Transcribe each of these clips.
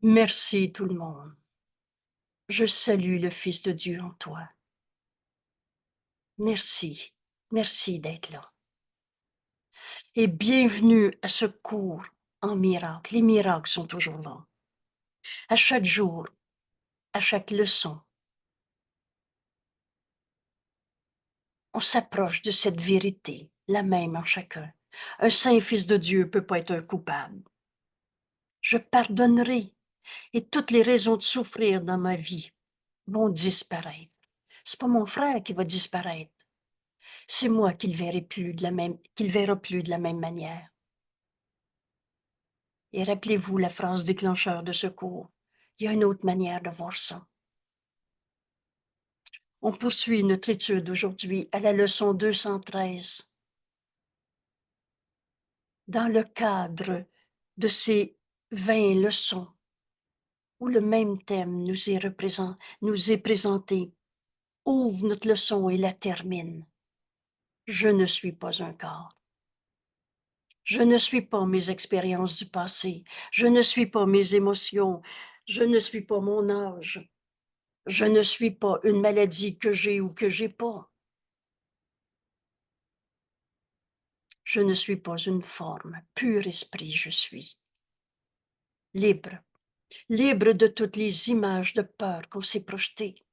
Merci tout le monde. Je salue le Fils de Dieu en toi. Merci, merci d'être là. Et bienvenue à ce cours en miracles. Les miracles sont toujours là. À chaque jour, à chaque leçon, on s'approche de cette vérité, la même en chacun. Un saint Fils de Dieu ne peut pas être un coupable. Je pardonnerai et toutes les raisons de souffrir dans ma vie vont disparaître. C'est pas mon frère qui va disparaître. C'est moi qui le verrai plus de la même, qui le verra plus de la même manière. Et rappelez-vous la phrase déclencheur de ce cours. Il y a une autre manière de voir ça. On poursuit notre étude aujourd'hui à la leçon 213. Dans le cadre de ces 20 leçons où le même thème nous est présenté, ouvre notre leçon et la termine. Je ne suis pas un corps. Je ne suis pas mes expériences du passé. Je ne suis pas mes émotions. Je ne suis pas mon âge. Je ne suis pas une maladie que j'ai ou que j'ai pas. Je ne suis pas une forme. Pur esprit, je suis. Libre. Libre de toutes les images de peur qu'on s'est projetées.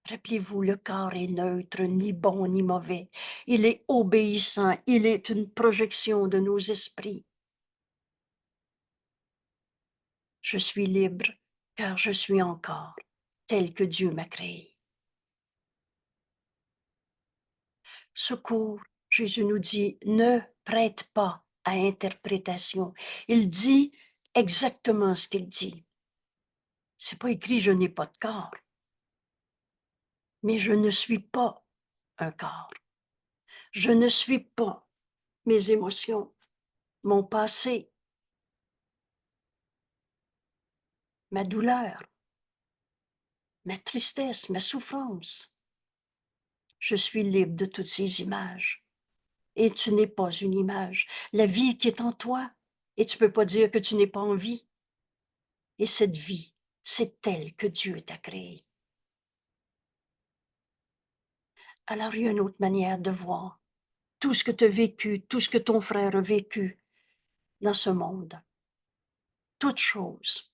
Rappelez-vous, le corps est neutre, ni bon ni mauvais. Il est obéissant. Il est une projection de nos esprits. Je suis libre car je suis encore tel que Dieu m'a créé. Secours, Jésus nous dit, ne prête pas à interprétation. Il dit exactement ce qu'il dit. C'est pas écrit je n'ai pas de corps, mais je ne suis pas un corps. Je ne suis pas mes émotions, mon passé, ma douleur, ma tristesse, ma souffrance. Je suis libre de toutes ces images. Et tu n'es pas une image. La vie qui est en toi, et tu peux pas dire que tu n'es pas en vie. Et cette vie, c'est elle que Dieu t'a créée. Alors il y a une autre manière de voir tout ce que tu as vécu, tout ce que ton frère a vécu dans ce monde. Toutes choses,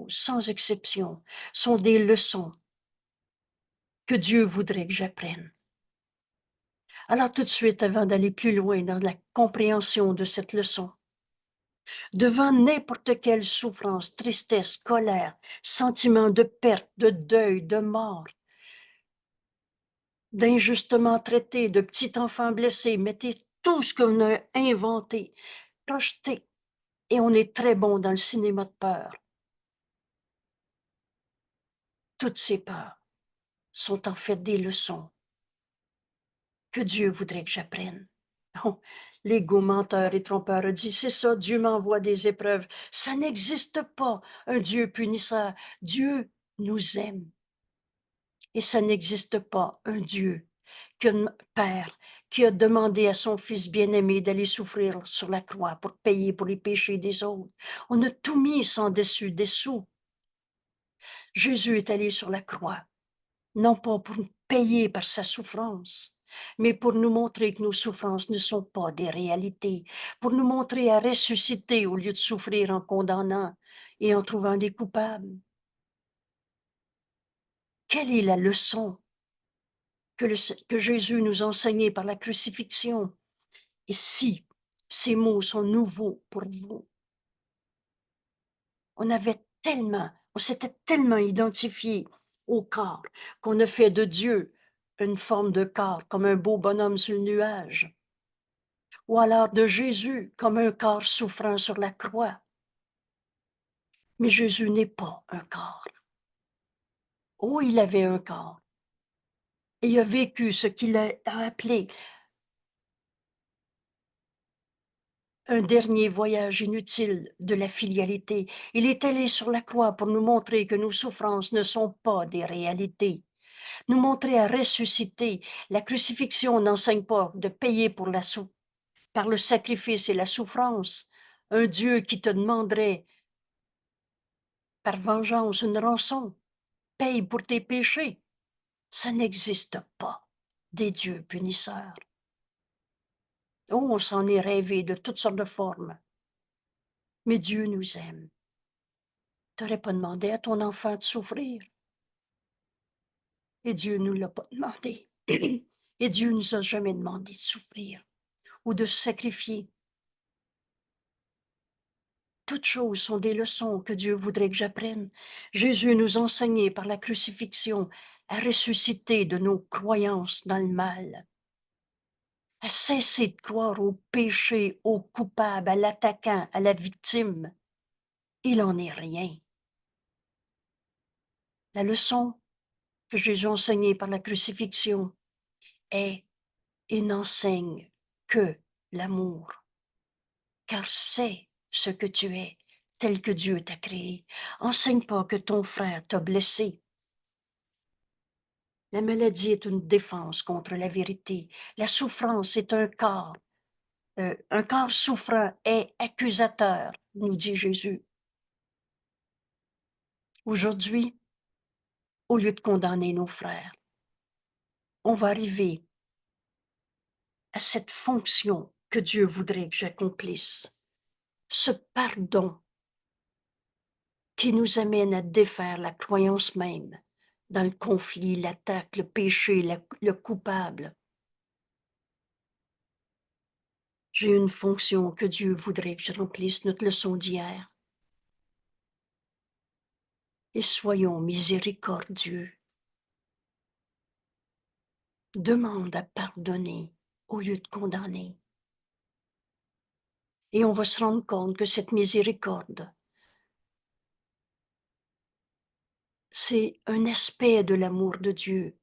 sans exception, sont des leçons que Dieu voudrait que j'apprenne. Alors tout de suite, avant d'aller plus loin dans la compréhension de cette leçon, devant n'importe quelle souffrance, tristesse, colère, sentiment de perte, de deuil, de mort, d'injustement traité, de petit enfant blessé, mettez tout ce qu'on a inventé, projeté, et on est très bon dans le cinéma de peur. Toutes ces peurs sont en fait des leçons que Dieu voudrait que j'apprenne. Oh, l'ego menteur et trompeur a dit, c'est ça, Dieu m'envoie des épreuves. Ça n'existe pas, un Dieu punisseur. Dieu nous aime. Et ça n'existe pas, un Dieu, qu'un Père qui a demandé à son Fils bien-aimé d'aller souffrir sur la croix pour payer pour les péchés des autres. On a tout mis sans dessus dessous. Jésus est allé sur la croix, non pas pour payer par sa souffrance, mais pour nous montrer que nos souffrances ne sont pas des réalités, pour nous montrer à ressusciter au lieu de souffrir en condamnant et en trouvant des coupables. Quelle est la leçon que Jésus nous a enseignée par la crucifixion? Et si ces mots sont nouveaux pour vous, on s'était tellement identifié au corps qu'on a fait de Dieu une forme de corps, comme un beau bonhomme sur le nuage, ou alors de Jésus comme un corps souffrant sur la croix. Mais Jésus n'est pas un corps. Oh, il avait un corps. Et il a vécu ce qu'il a appelé un dernier voyage inutile de la filialité. Il est allé sur la croix pour nous montrer que nos souffrances ne sont pas des réalités. Nous montrer à ressusciter. La crucifixion n'enseigne pas de payer par le sacrifice et la souffrance. Un Dieu qui te demanderait par vengeance, une rançon, paye pour tes péchés. Ça n'existe pas, des dieux punisseurs. Oh, on s'en est rêvé de toutes sortes de formes. Mais Dieu nous aime. Tu n'aurais pas demandé à ton enfant de souffrir. Et Dieu ne nous l'a pas demandé. Et Dieu nous a jamais demandé de souffrir ou de se sacrifier. Toutes choses sont des leçons que Dieu voudrait que j'apprenne. Jésus nous a enseigné par la crucifixion à ressusciter de nos croyances dans le mal, à cesser de croire au péché, au coupable, à l'attaquant, à la victime. Il en est rien. La leçon que Jésus a enseignée par la crucifixion est et n'enseigne que l'amour, car c'est ce que tu es, tel que Dieu t'a créé. Enseigne pas que ton frère t'a blessé. La maladie est une défense contre la vérité. La souffrance est un corps. Un corps souffrant est accusateur, nous dit Jésus. Aujourd'hui, au lieu de condamner nos frères, on va arriver à cette fonction que Dieu voudrait que j'accomplisse, ce pardon qui nous amène à défaire la croyance même dans le conflit, l'attaque, le péché, le coupable. J'ai une fonction que Dieu voudrait que je remplisse, notre leçon d'hier. Et soyons miséricordieux. Demande à pardonner au lieu de condamner. Et on va se rendre compte que cette miséricorde, c'est un aspect de l'amour de Dieu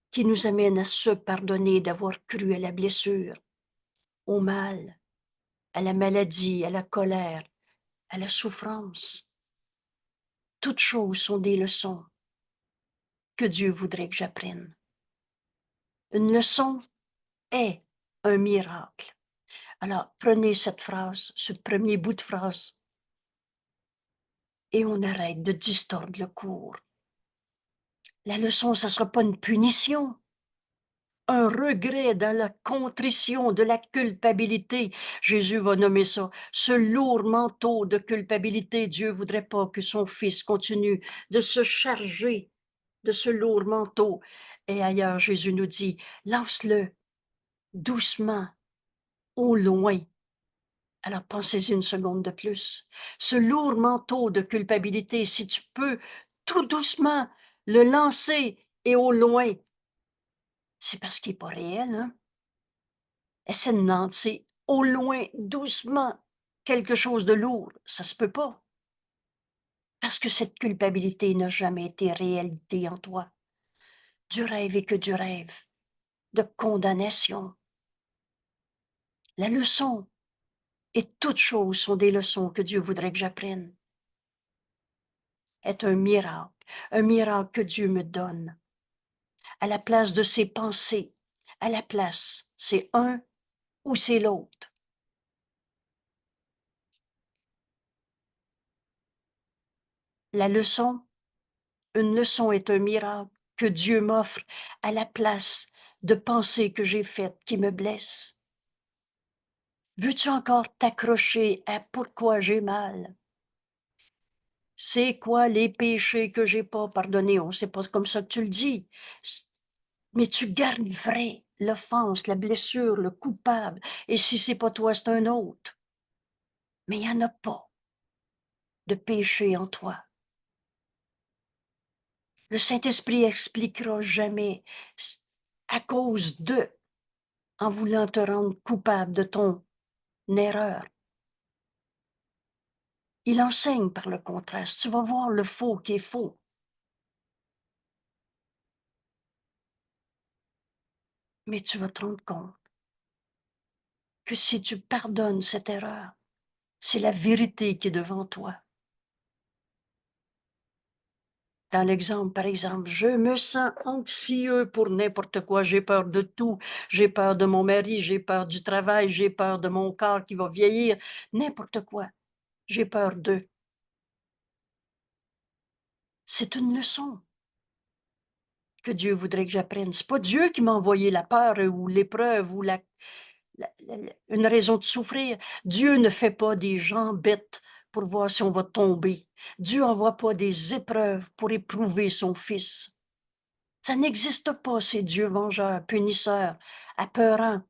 qui nous amène à se pardonner d'avoir cru à la blessure, au mal, à la maladie, à la colère, à la souffrance. Toutes choses sont des leçons que Dieu voudrait que j'apprenne. Une leçon est un miracle. Alors, prenez cette phrase, ce premier bout de phrase, et on arrête de distordre le cours. La leçon, ça ne sera pas une punition, un regret dans la contrition de la culpabilité. Jésus va nommer ça, ce lourd manteau de culpabilité. Dieu voudrait pas que son Fils continue de se charger de ce lourd manteau. Et ailleurs, Jésus nous dit, lance-le doucement, au loin. Alors pensez-y une seconde de plus. Ce lourd manteau de culpabilité, si tu peux tout doucement le lancer et au loin, c'est parce qu'il n'est pas réel, hein? Essaie de lancer au loin, doucement, quelque chose de lourd. Ça se peut pas. Parce que cette culpabilité n'a jamais été réalité en toi. Du rêve et que du rêve, de condamnation. La leçon, et toutes choses sont des leçons que Dieu voudrait que j'apprenne, est un miracle que Dieu me donne. À la place de ses pensées, à la place, c'est un ou c'est l'autre. La leçon, une leçon est un miracle que Dieu m'offre à la place de pensées que j'ai faites qui me blessent. Veux-tu encore t'accrocher à pourquoi j'ai mal? C'est quoi les péchés que j'ai pas pardonnés? On sait pas comme ça que tu le dis. Mais tu gardes vrai l'offense, la blessure, le coupable. Et si c'est pas toi, c'est un autre. Mais il n'y en a pas de péché en toi. Le Saint-Esprit expliquera jamais à cause de, en voulant te rendre coupable de ton erreur. Il enseigne par le contraste. Tu vas voir le faux qui est faux. Mais tu vas te rendre compte que si tu pardonnes cette erreur, c'est la vérité qui est devant toi. Dans l'exemple, par exemple, je me sens anxieux pour n'importe quoi, j'ai peur de tout, j'ai peur de mon mari, j'ai peur du travail, j'ai peur de mon corps qui va vieillir, n'importe quoi. j'ai peur d'eux. C'est une leçon que Dieu voudrait que j'apprenne. C'est pas Dieu qui m'a envoyé la peur ou l'épreuve ou une raison de souffrir. Dieu ne fait pas des gens bêtes pour voir si on va tomber. Dieu n'envoie pas des épreuves pour éprouver son Fils. Ça n'existe pas, ces dieux vengeurs, punisseurs, apeurants.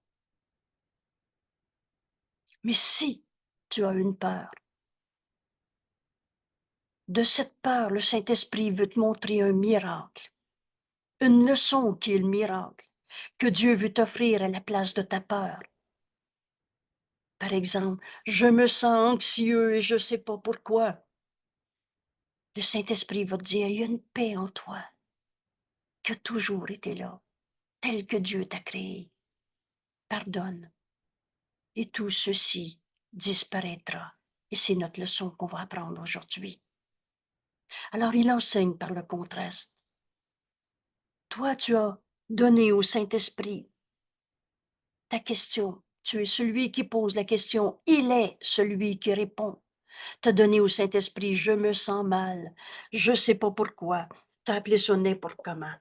Mais si tu as une peur, de cette peur, le Saint-Esprit veut te montrer un miracle, une leçon qui est le miracle, que Dieu veut t'offrir à la place de ta peur. Par exemple, je me sens anxieux et je ne sais pas pourquoi. Le Saint-Esprit va te dire, il y a une paix en toi qui a toujours été là, telle que Dieu t'a créé. Pardonne. Et tout ceci disparaîtra. Et c'est notre leçon qu'on va apprendre aujourd'hui. Alors il enseigne par le contraste. Toi, tu as donné au Saint-Esprit ta question. Tu es celui qui pose la question. Il est celui qui répond. Tu as donné au Saint-Esprit, je me sens mal. Je ne sais pas pourquoi. Tu as appelé ça n'importe comment.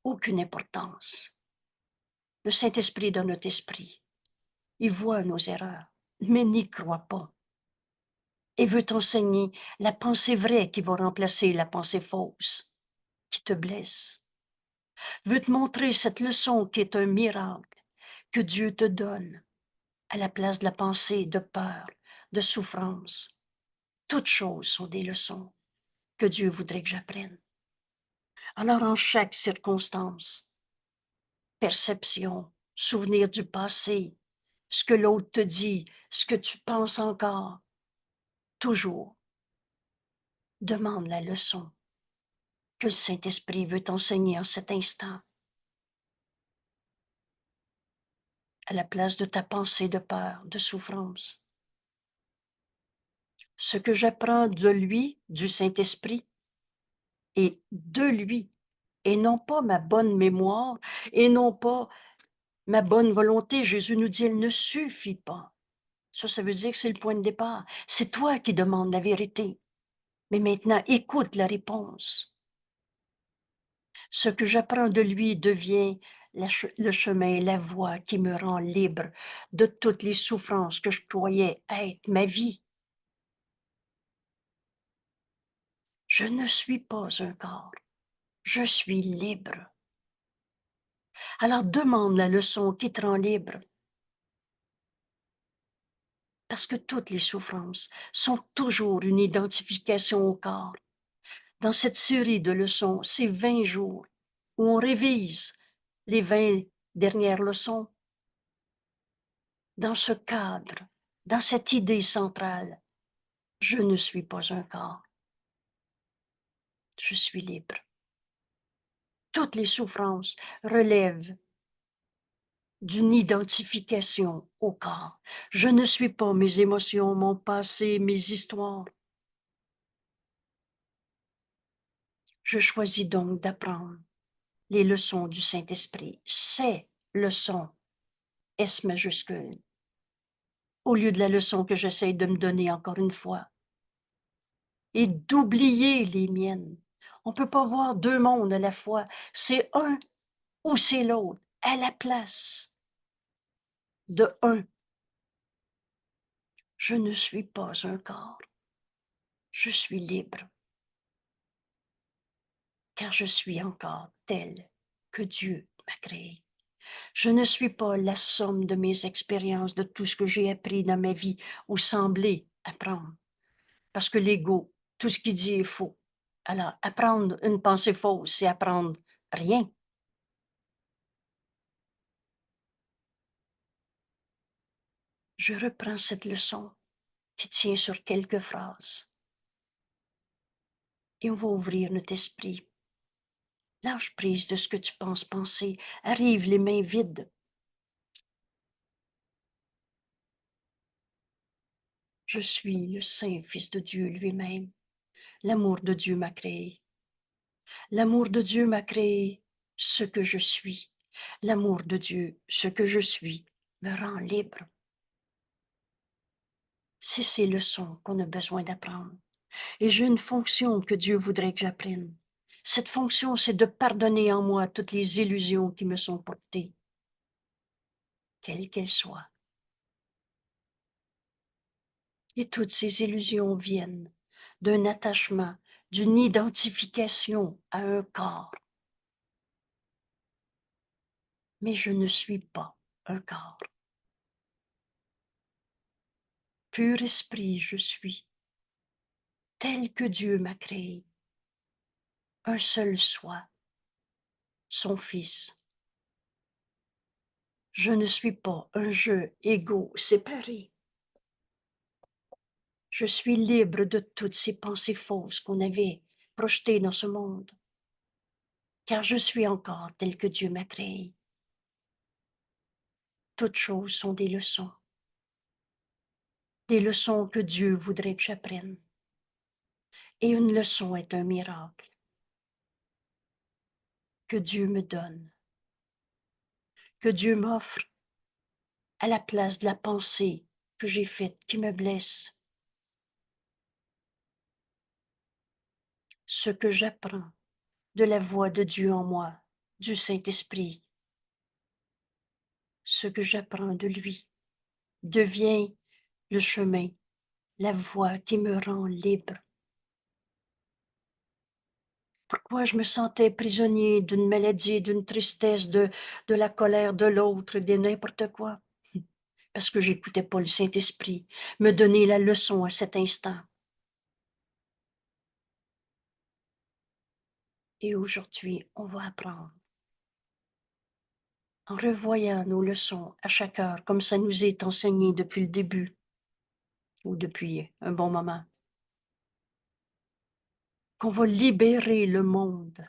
Aucune importance. Le Saint-Esprit dans notre esprit. Il voit nos erreurs, mais n'y croit pas. Et veut t'enseigner la pensée vraie qui va remplacer la pensée fausse, qui te blesse. Veut te montrer cette leçon qui est un miracle que Dieu te donne à la place de la pensée de peur, de souffrance. Toutes choses sont des leçons que Dieu voudrait que j'apprenne. Alors en chaque circonstance, perception, souvenir du passé, ce que l'autre te dit, ce que tu penses encore, toujours, demande la leçon que le Saint-Esprit veut t'enseigner en cet instant, à la place de ta pensée de peur, de souffrance. Ce que j'apprends de lui, du Saint-Esprit, et de lui, et non pas ma bonne mémoire, et non pas ma bonne volonté. Jésus nous dit, elle ne suffit pas. Ça veut dire que c'est le point de départ. C'est toi qui demandes la vérité. Mais maintenant, écoute la réponse. Ce que j'apprends de lui devient le chemin, la voie qui me rend libre de toutes les souffrances que je croyais être ma vie. Je ne suis pas un corps, je suis libre. Alors demande la leçon qui te rend libre. Parce que toutes les souffrances sont toujours une identification au corps. Dans cette série de leçons, ces 20 jours où on révise les 20 dernières leçons, dans ce cadre, dans cette idée centrale, je ne suis pas un corps, je suis libre. Toutes les souffrances relèvent d'une identification au corps. Je ne suis pas mes émotions, mon passé, mes histoires. Je choisis donc d'apprendre les leçons du Saint-Esprit, ces leçons, S majuscule, au lieu de la leçon que j'essaie de me donner encore une fois, et d'oublier les miennes. On ne peut pas voir deux mondes à la fois. C'est un ou c'est l'autre, à la place de un. Je ne suis pas un corps. Je suis libre, car je suis encore tel que Dieu m'a créé. Je ne suis pas la somme de mes expériences, de tout ce que j'ai appris dans ma vie ou semblé apprendre. Parce que l'ego, tout ce qu'il dit est faux. Alors, apprendre une pensée fausse, c'est apprendre rien. Je reprends cette leçon qui tient sur quelques phrases. Et on va ouvrir notre esprit. Lâche prise de ce que tu penses penser. Arrive les mains vides. Je suis le Saint Fils de Dieu lui-même. L'amour de Dieu m'a créé. L'amour de Dieu m'a créé ce que je suis. L'amour de Dieu, ce que je suis, me rend libre. C'est ces leçons qu'on a besoin d'apprendre. Et j'ai une fonction que Dieu voudrait que j'apprenne. Cette fonction, c'est de pardonner en moi toutes les illusions qui me sont portées, quelles qu'elles soient. Et toutes ces illusions viennent d'un attachement, d'une identification à un corps. Mais je ne suis pas un corps. Pur esprit, je suis, tel que Dieu m'a créé, un seul soi, son Fils. Je ne suis pas un jeu égaux séparé. Je suis libre de toutes ces pensées fausses qu'on avait projetées dans ce monde, car je suis encore tel que Dieu m'a créé. Toutes choses sont des leçons que Dieu voudrait que j'apprenne. Et une leçon est un miracle que Dieu me donne, que Dieu m'offre à la place de la pensée que j'ai faite qui me blesse. Ce que j'apprends de la voix de Dieu en moi, du Saint-Esprit, ce que j'apprends de lui devient le chemin, la voie qui me rend libre. Pourquoi je me sentais prisonnier d'une maladie, d'une tristesse, de la colère de l'autre, de n'importe quoi? Parce que j'écoutais pas le Saint-Esprit me donner la leçon à cet instant. Et aujourd'hui, on va apprendre. En revoyant nos leçons à chaque heure, comme ça nous est enseigné depuis le début, ou depuis un bon moment, qu'on va libérer le monde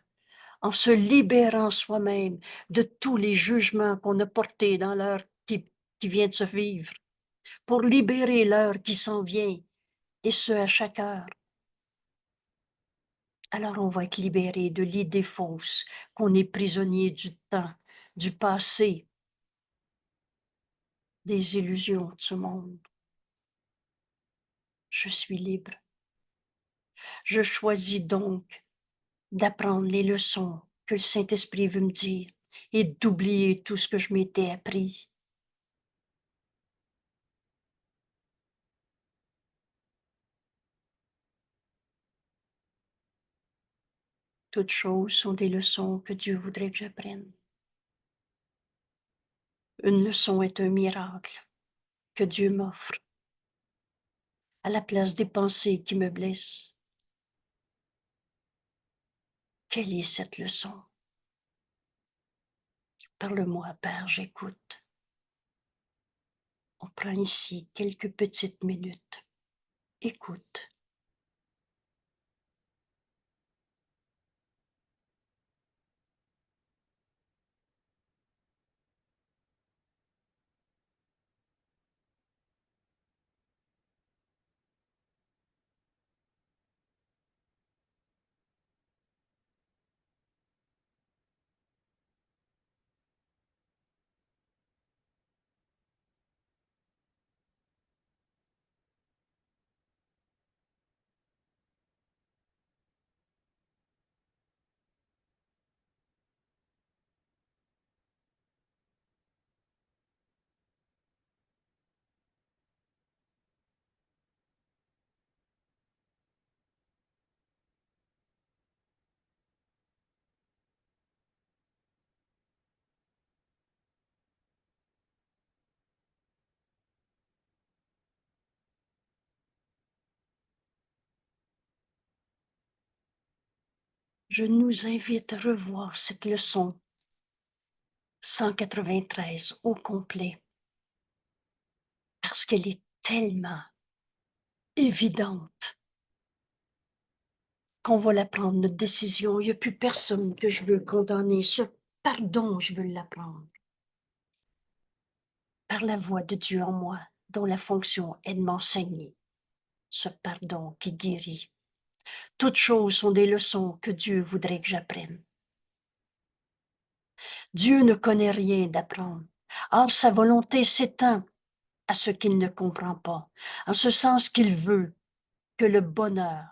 en se libérant soi-même de tous les jugements qu'on a portés dans l'heure qui vient de se vivre, pour libérer l'heure qui s'en vient, et ce à chaque heure. Alors on va être libéré de l'idée fausse qu'on est prisonnier du temps, du passé, des illusions de ce monde. Je suis libre. Je choisis donc d'apprendre les leçons que le Saint-Esprit veut me dire et d'oublier tout ce que je m'étais appris. Toutes choses sont des leçons que Dieu voudrait que j'apprenne. Une leçon est un miracle que Dieu m'offre à la place des pensées qui me blessent. Quelle est cette leçon? Parle-moi, Père, j'écoute. On prend ici quelques petites minutes. Écoute. Je nous invite à revoir cette leçon 193 au complet, parce qu'elle est tellement évidente qu'on va la prendre, notre décision. Il n'y a plus personne que je veux condamner. Ce pardon, je veux l'apprendre par la voix de Dieu en moi, dont la fonction est de m'enseigner. Ce pardon qui guérit. Toutes choses sont des leçons que Dieu voudrait que j'apprenne. Dieu ne connaît rien d'apprendre. Or, sa volonté s'étend à ce qu'il ne comprend pas, en ce sens qu'il veut que le bonheur,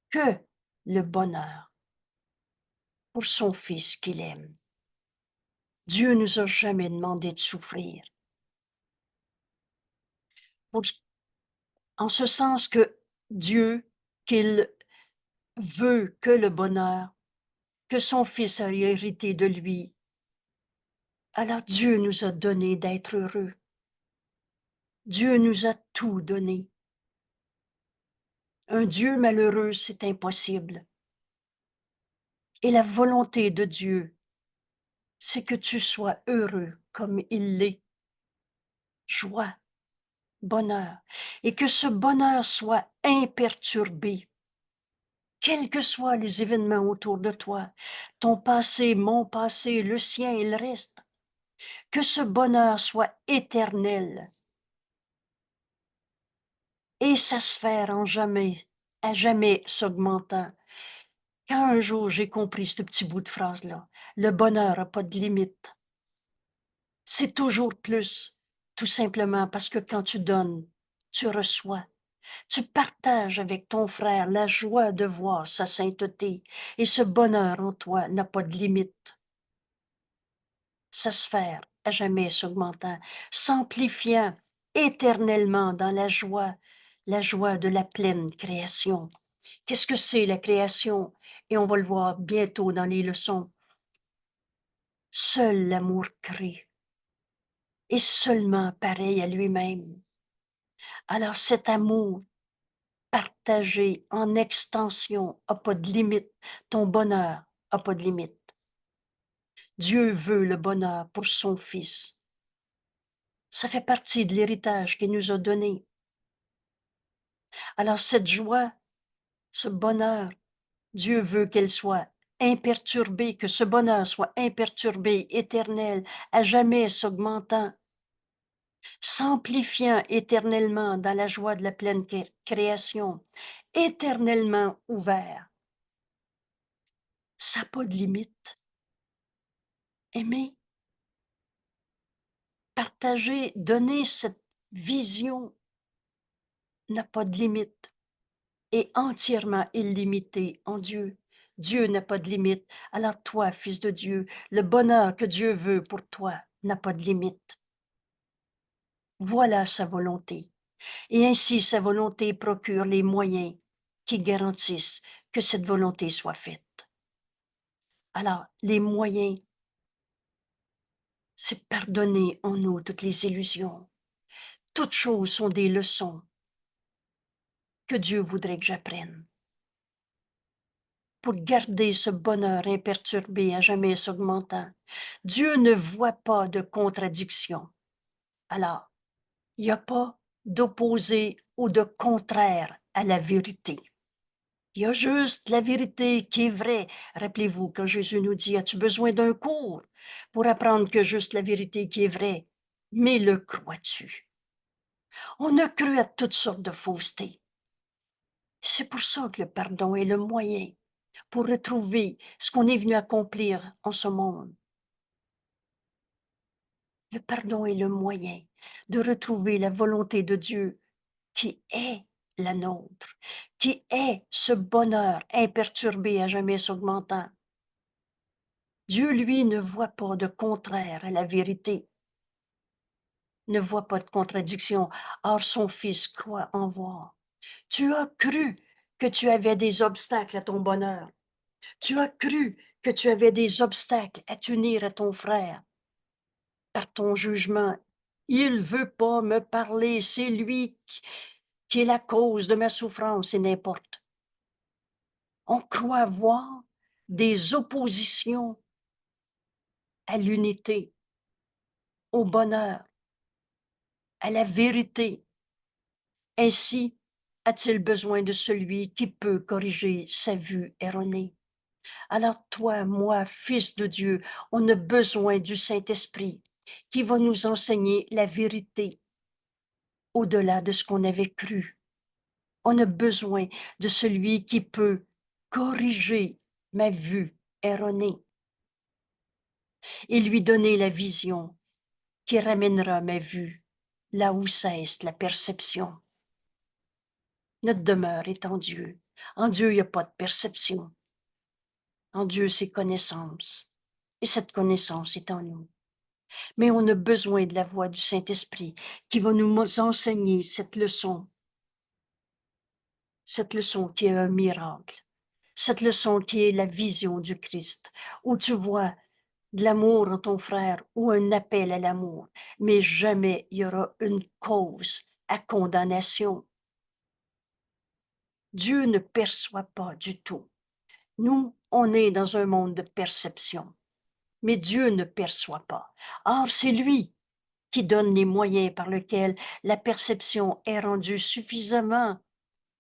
que le bonheur pour son Fils qu'il aime. Dieu nous a jamais demandé de souffrir. En ce sens que Dieu, qu'il veut que le bonheur, que son Fils a hérité de lui, alors Dieu nous a donné d'être heureux. Dieu nous a tout donné. Un Dieu malheureux, c'est impossible. Et la volonté de Dieu, c'est que tu sois heureux comme il l'est. Joie, bonheur. Et que ce bonheur soit imperturbé. Quels que soient les événements autour de toi, ton passé, mon passé, le sien et le reste, que ce bonheur soit éternel et sa sphère en jamais, à jamais s'augmentant. Quand un jour j'ai compris ce petit bout de phrase-là, le bonheur n'a pas de limite. C'est toujours plus, tout simplement parce que quand tu donnes, tu reçois. Tu partages avec ton frère la joie de voir sa sainteté et ce bonheur en toi n'a pas de limite. Sa sphère à jamais s'augmentant, s'amplifiant éternellement dans la joie de la pleine création. Qu'est-ce que c'est la création? Et on va le voir bientôt dans les leçons. Seul l'amour crée, et seulement pareil à lui-même. Alors cet amour partagé en extension n'a pas de limite. Ton bonheur n'a pas de limite. Dieu veut le bonheur pour son Fils. Ça fait partie de l'héritage qu'il nous a donné. Alors cette joie, ce bonheur, Dieu veut qu'elle soit imperturbée, que ce bonheur soit imperturbé, éternel, à jamais s'augmentant, s'amplifiant éternellement dans la joie de la pleine création, éternellement ouvert. Ça n'a pas de limite. Aimer, partager, donner cette vision n'a pas de limite. Est entièrement illimité en Dieu. Dieu n'a pas de limite. Alors toi, fils de Dieu, le bonheur que Dieu veut pour toi n'a pas de limite. Voilà sa volonté. Et ainsi sa volonté procure les moyens qui garantissent que cette volonté soit faite. Alors, les moyens, c'est pardonner en nous toutes les illusions. Toutes choses sont des leçons que Dieu voudrait que j'apprenne. Pour garder ce bonheur imperturbé à jamais s'augmentant. Dieu ne voit pas de contradiction. Alors, il n'y a pas d'opposé ou de contraire à la vérité. Il y a juste la vérité qui est vraie. Rappelez-vous quand Jésus nous dit, as-tu besoin d'un cours pour apprendre que juste la vérité qui est vraie? Mais le crois-tu? On a cru à toutes sortes de faussetés. C'est pour ça que le pardon est le moyen pour retrouver ce qu'on est venu accomplir en ce monde. Le pardon est le moyen de retrouver la volonté de Dieu qui est la nôtre, qui est ce bonheur imperturbé à jamais s'augmentant. Dieu, lui, ne voit pas de contraire à la vérité, ne voit pas de contradiction. Or, son Fils croit en voir. Tu as cru que tu avais des obstacles à ton bonheur. Tu as cru que tu avais des obstacles à t'unir à ton frère. Par ton jugement, il veut pas me parler, c'est lui qui est la cause de ma souffrance et n'importe. On croit voir des oppositions à l'unité, au bonheur, à la vérité. Ainsi a-t-il besoin de celui qui peut corriger sa vue erronée. Alors toi, moi, fils de Dieu, on a besoin du Saint-Esprit qui va nous enseigner la vérité au-delà de ce qu'on avait cru. On a besoin de celui qui peut corriger ma vue erronée et lui donner la vision qui ramènera ma vue là où cesse la perception. Notre demeure est en Dieu. En Dieu, il n'y a pas de perception. En Dieu, c'est connaissance. Et cette connaissance est en nous. Mais on a besoin de la voix du Saint-Esprit qui va nous enseigner cette leçon qui est un miracle, cette leçon qui est la vision du Christ, où tu vois de l'amour en ton frère ou un appel à l'amour, mais jamais il y aura une cause à condamnation. Dieu ne perçoit pas du tout. Nous, on est dans un monde de perception, mais Dieu ne perçoit pas. Or, c'est lui qui donne les moyens par lesquels la perception est rendue suffisamment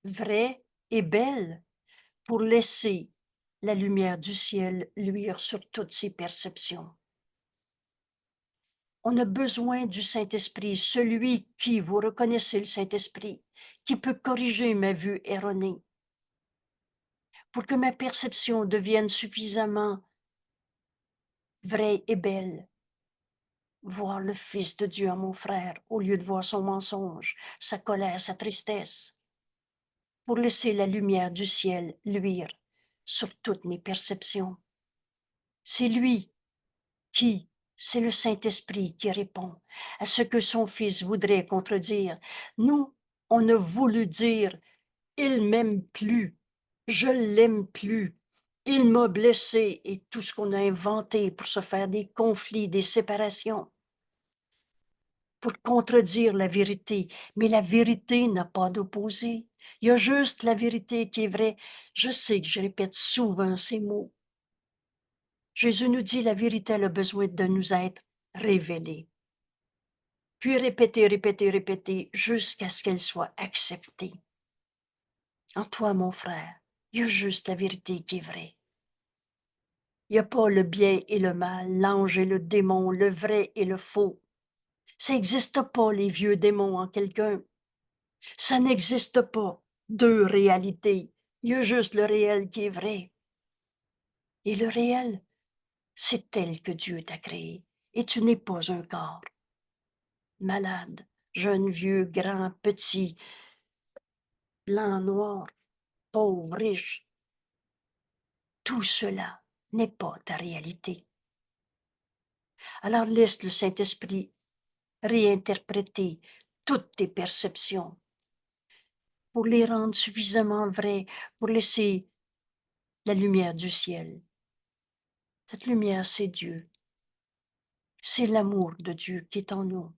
vraie et belle pour laisser la lumière du ciel luire sur toutes ces perceptions. On a besoin du Saint-Esprit, celui qui, vous reconnaissez le Saint-Esprit, qui peut corriger ma vue erronée, pour que ma perception devienne suffisamment vraie et belle. Voir le Fils de Dieu en mon frère, au lieu de voir son mensonge, sa colère, sa tristesse, pour laisser la lumière du ciel luire sur toutes mes perceptions. C'est lui qui, c'est le Saint-Esprit qui répond à ce que son Fils voudrait contredire. Nous, on a voulu dire, il m'aime plus, je l'aime plus, il m'a blessé et tout ce qu'on a inventé pour se faire des conflits, des séparations, pour contredire la vérité. Mais la vérité n'a pas d'opposé. Il y a juste la vérité qui est vraie. Je sais que je répète souvent ces mots. Jésus nous dit la vérité a besoin de nous être révélée. Puis répéter, répéter, répéter, jusqu'à ce qu'elle soit acceptée. En toi, mon frère, il y a juste la vérité qui est vraie. Il n'y a pas le bien et le mal, l'ange et le démon, le vrai et le faux. Ça n'existe pas, les vieux démons en quelqu'un. Ça n'existe pas, deux réalités. Il y a juste le réel qui est vrai. Et le réel, c'est tel que Dieu t'a créé. Et tu n'es pas un corps. Malade, jeune, vieux, grand, petit, blanc, noir, pauvre, riche. Tout cela n'est pas ta réalité. Alors laisse le Saint-Esprit réinterpréter toutes tes perceptions pour les rendre suffisamment vraies, pour laisser la lumière du ciel. Cette lumière, c'est Dieu. C'est l'amour de Dieu qui est en nous.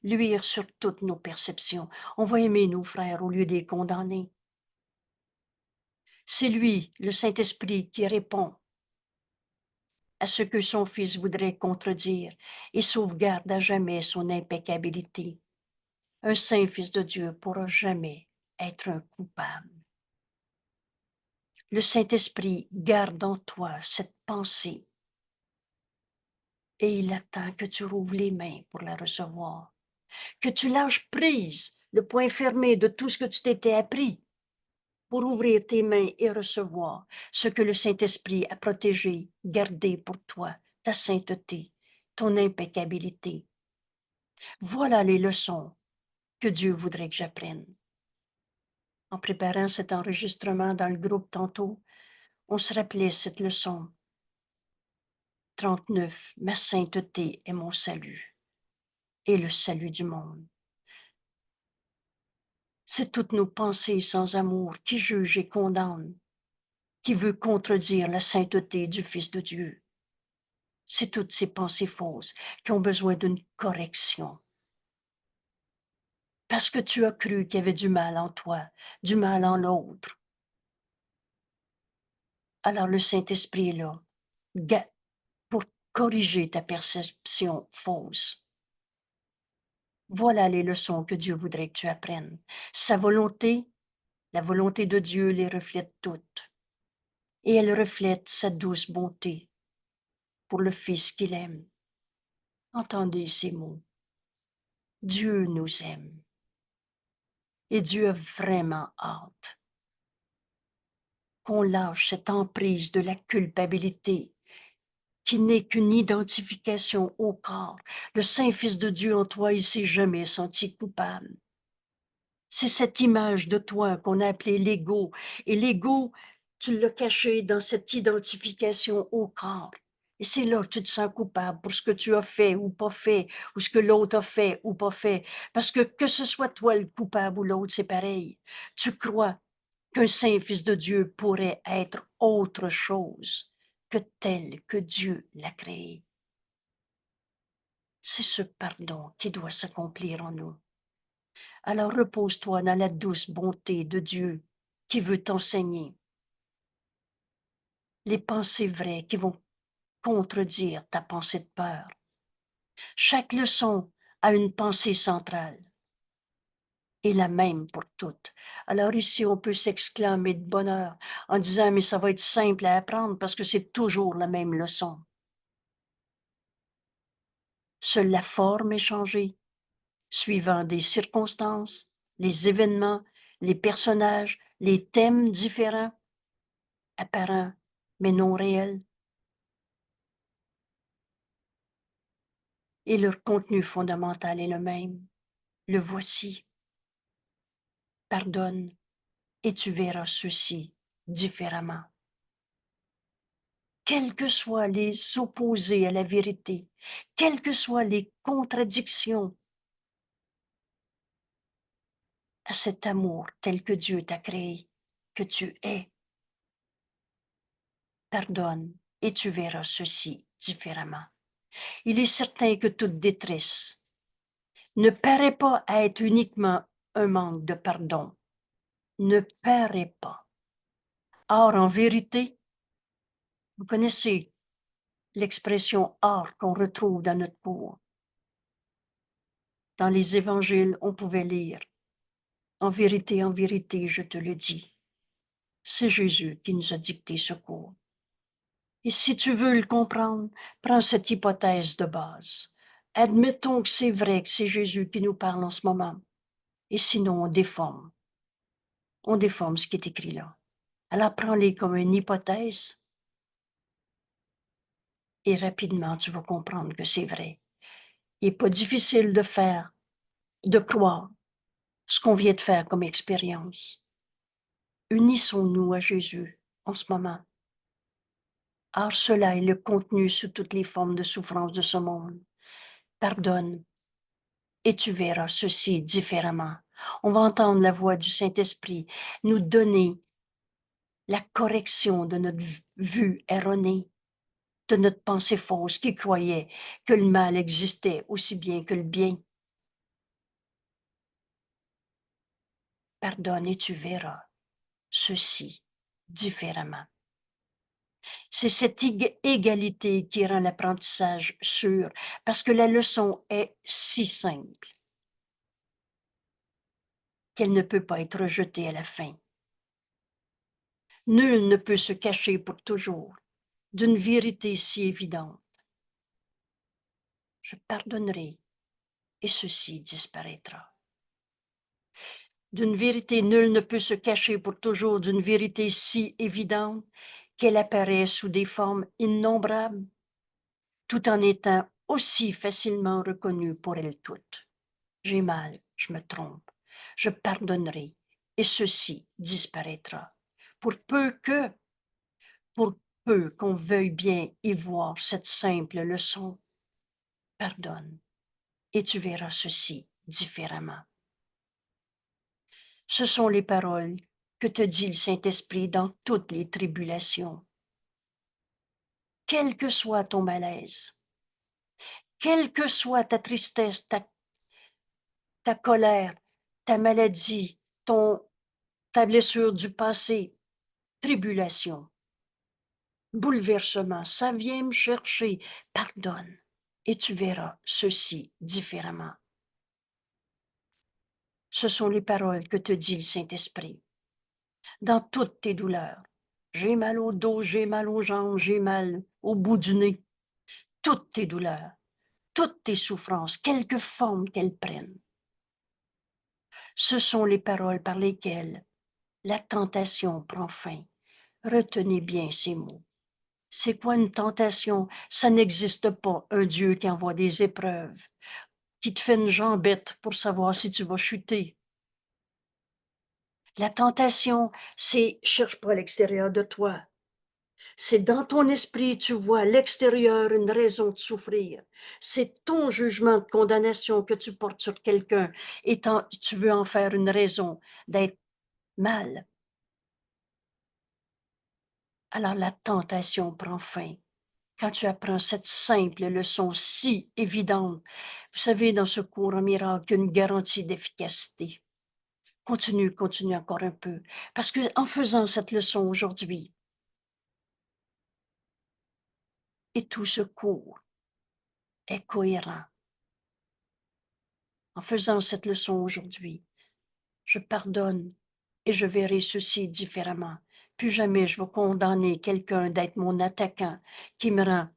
Luire sur toutes nos perceptions. On va aimer nos frères au lieu de les condamner. C'est lui, le Saint-Esprit, qui répond à ce que son Fils voudrait contredire et sauvegarde à jamais son impeccabilité. Un saint Fils de Dieu pourra jamais être un coupable. Le Saint-Esprit garde en toi cette pensée et il attend que tu rouvres les mains pour la recevoir, que tu lâches prise le point fermé de tout ce que tu t'étais appris pour ouvrir tes mains et recevoir ce que le Saint-Esprit a protégé, gardé pour toi, ta sainteté, ton impeccabilité. Voilà les leçons que Dieu voudrait que j'apprenne. En préparant cet enregistrement dans le groupe tantôt, on se rappelait cette leçon. 39, ma sainteté est mon salut et le salut du monde. C'est toutes nos pensées sans amour qui jugent et condamnent, qui veut contredire la sainteté du Fils de Dieu. C'est toutes ces pensées fausses qui ont besoin d'une correction. Parce que tu as cru qu'il y avait du mal en toi, du mal en l'autre. Alors le Saint-Esprit est là, pour corriger ta perception fausse. Voilà les leçons que Dieu voudrait que tu apprennes. Sa volonté, la volonté de Dieu les reflète toutes. Et elle reflète sa douce bonté pour le Fils qu'il aime. Entendez ces mots. Dieu nous aime. Et Dieu a vraiment hâte qu'on lâche cette emprise de la culpabilité qui n'est qu'une identification au corps. Le Saint-Fils de Dieu en toi, il s'est jamais senti coupable. C'est cette image de toi qu'on a appelée l'ego. Et l'ego, tu l'as caché dans cette identification au corps. Et c'est là que tu te sens coupable pour ce que tu as fait ou pas fait, ou ce que l'autre a fait ou pas fait. Parce que ce soit toi le coupable ou l'autre, c'est pareil. Tu crois qu'un saint fils de Dieu pourrait être autre chose que tel que Dieu l'a créé. C'est ce pardon qui doit s'accomplir en nous. Alors repose-toi dans la douce bonté de Dieu qui veut t'enseigner les pensées vraies qui vont contredire ta pensée de peur. Chaque leçon a une pensée centrale et la même pour toutes. Alors ici, on peut s'exclamer de bonheur en disant, mais ça va être simple à apprendre parce que c'est toujours la même leçon. Seule la forme est changée, suivant des circonstances, les événements, les personnages, les thèmes différents, apparents mais non réels, et leur contenu fondamental est le même. Le voici. Pardonne, et tu verras ceci différemment. Quels que soient les opposés à la vérité, quelles que soient les contradictions à cet amour tel que Dieu t'a créé, que tu es, pardonne, et tu verras ceci différemment. Il est certain que toute détresse ne paraît pas être uniquement un manque de pardon, ne paraît pas. Or, en vérité, vous connaissez l'expression or qu'on retrouve dans notre cours. Dans les évangiles, on pouvait lire en vérité, je te le dis. C'est Jésus qui nous a dicté ce cours. Et si tu veux le comprendre, prends cette hypothèse de base. Admettons que c'est vrai que c'est Jésus qui nous parle en ce moment. Et sinon, on déforme. On déforme ce qui est écrit là. Alors, prends-les comme une hypothèse et rapidement, tu vas comprendre que c'est vrai. Il n'est pas difficile de croire ce qu'on vient de faire comme expérience. Unissons-nous à Jésus en ce moment. Or, cela est le contenu sous toutes les formes de souffrance de ce monde. Pardonne, et tu verras ceci différemment. On va entendre la voix du Saint-Esprit nous donner la correction de notre vue erronée, de notre pensée fausse qui croyait que le mal existait aussi bien que le bien. Pardonne et tu verras ceci différemment. C'est cette égalité qui rend l'apprentissage sûr, parce que la leçon est si simple qu'elle ne peut pas être rejetée à la fin. Nul ne peut se cacher pour toujours d'une vérité si évidente. Je pardonnerai et ceci disparaîtra. D'une vérité, nul ne peut se cacher pour toujours d'une vérité si évidente qu'elle apparaît sous des formes innombrables, tout en étant aussi facilement reconnue pour elles toutes. J'ai mal, je me trompe, je pardonnerai et ceci disparaîtra. Pour peu qu'on veuille bien y voir cette simple leçon, pardonne et tu verras ceci différemment. Ce sont les paroles que te dit le Saint-Esprit dans toutes les tribulations. Quel que soit ton malaise, quelle que soit ta tristesse, ta colère, ta maladie, ta blessure du passé, tribulation, bouleversement, ça vient me chercher, pardonne, et tu verras ceci différemment. Ce sont les paroles que te dit le Saint-Esprit. Dans toutes tes douleurs, j'ai mal au dos, j'ai mal aux jambes, j'ai mal au bout du nez, toutes tes douleurs, toutes tes souffrances, quelque forme qu'elles prennent. Ce sont les paroles par lesquelles la tentation prend fin. Retenez bien ces mots. C'est quoi une tentation? Ça n'existe pas, un Dieu qui envoie des épreuves, qui te fait une jambette pour savoir si tu vas chuter. La tentation, c'est cherche pas à l'extérieur de toi. C'est dans ton esprit, tu vois à l'extérieur une raison de souffrir. C'est ton jugement de condamnation que tu portes sur quelqu'un et tu veux en faire une raison d'être mal. Alors la tentation prend fin. Quand tu apprends cette simple leçon si évidente, vous savez, dans ce cours en miracle, il y a une garantie d'efficacité. Continue, continue encore un peu. Parce que en faisant cette leçon aujourd'hui, et tout ce cours est cohérent. En faisant cette leçon aujourd'hui, je pardonne et je verrai ceci différemment. Plus jamais je vais condamner quelqu'un d'être mon attaquant qui me rend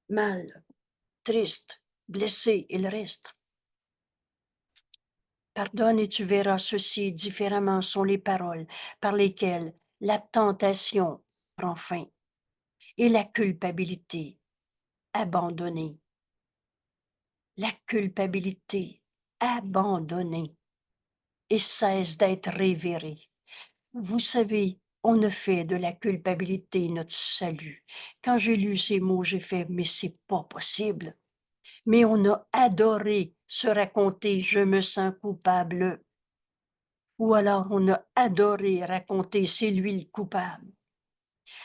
mal, triste, blessé et le reste. Pardonne et tu verras ceci différemment sont les paroles par lesquelles la tentation prend fin et la culpabilité abandonnée. La culpabilité abandonnée et cesse d'être révérée. Vous savez, on ne fait de la culpabilité notre salut. Quand j'ai lu ces mots, j'ai fait, mais c'est pas possible. Mais on a adoré se raconter, je me sens coupable. Ou alors on a adoré raconter, c'est lui le coupable.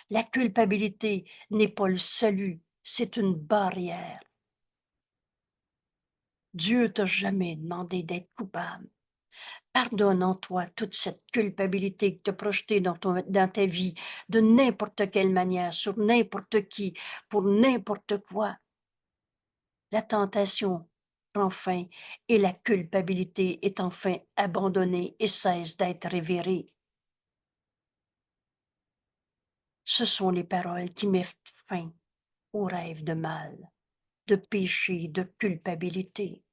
La culpabilité n'est pas le salut, c'est une barrière. Dieu t'a jamais demandé d'être coupable. Pardonne en toi toute cette culpabilité que tu as projetée dans ta vie de n'importe quelle manière, sur n'importe qui, pour n'importe quoi. La tentation prend fin et la culpabilité est enfin abandonnée et cesse d'être révérée. Ce sont les paroles qui mettent fin au rêve de mal, de péché, de culpabilité.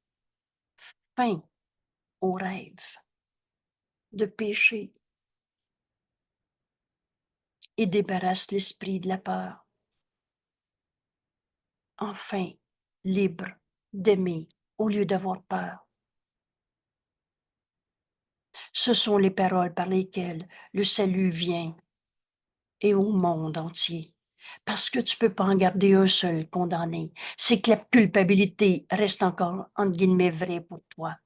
Fin au rêve de péché et débarrasse l'esprit de la peur. Enfin, libre d'aimer au lieu d'avoir peur. Ce sont les paroles par lesquelles le salut vient et au monde entier. Parce que tu peux pas en garder un seul condamné. C'est que la culpabilité reste encore, entre guillemets, vraie pour toi.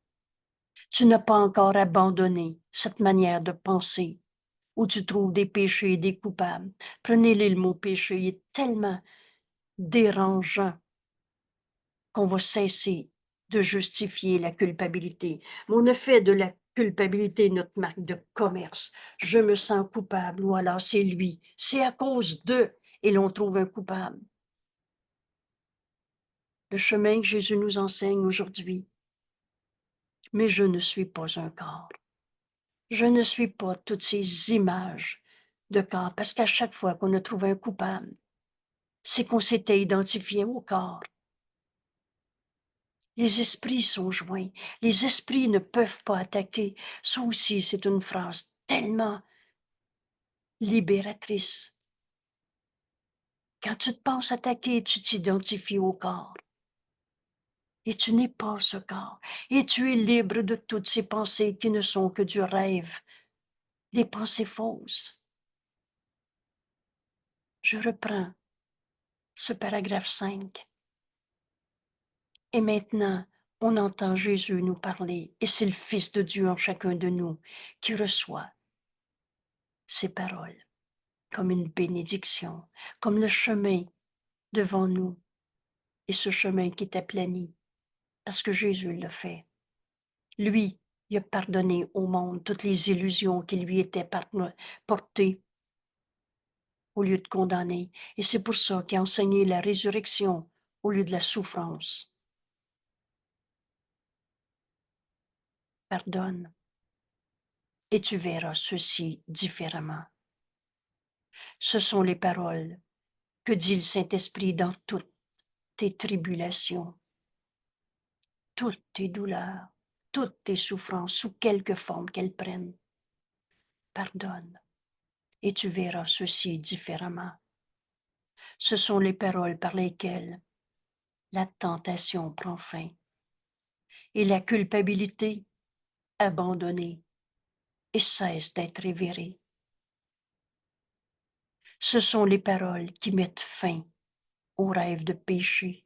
Tu n'as pas encore abandonné cette manière de penser où tu trouves des péchés et des coupables. Prenez-les, le mot péché, il est tellement dérangeant qu'on va cesser de justifier la culpabilité. Mais on a fait de la culpabilité notre marque de commerce. Je me sens coupable, ou alors c'est lui. C'est à cause d'eux, et l'on trouve un coupable. Le chemin que Jésus nous enseigne aujourd'hui. Mais je ne suis pas un corps. Je ne suis pas toutes ces images de corps, parce qu'à chaque fois qu'on a trouvé un coupable, c'est qu'on s'était identifié au corps. Les esprits sont joints. Les esprits ne peuvent pas attaquer. Ça aussi, c'est une phrase tellement libératrice. Quand tu te penses attaquer, tu t'identifies au corps. Et tu n'es pas ce corps. Et tu es libre de toutes ces pensées qui ne sont que du rêve, des pensées fausses. Je reprends ce paragraphe 5. Et maintenant, on entend Jésus nous parler, et c'est le Fils de Dieu en chacun de nous qui reçoit ces paroles comme une bénédiction, comme le chemin devant nous, et ce chemin qui est aplani, parce que Jésus l'a fait. Lui, il a pardonné au monde toutes les illusions qui lui étaient portées au lieu de condamner, et c'est pour ça qu'il a enseigné la résurrection au lieu de la souffrance. Pardonne, et tu verras ceci différemment. Ce sont les paroles que dit le Saint-Esprit dans toutes tes tribulations, toutes tes douleurs, toutes tes souffrances, sous quelque forme qu'elles prennent. Pardonne, et tu verras ceci différemment. Ce sont les paroles par lesquelles la tentation prend fin et la culpabilité abandonnée et cesse d'être révérée. Ce sont les paroles qui mettent fin aux rêves de péché,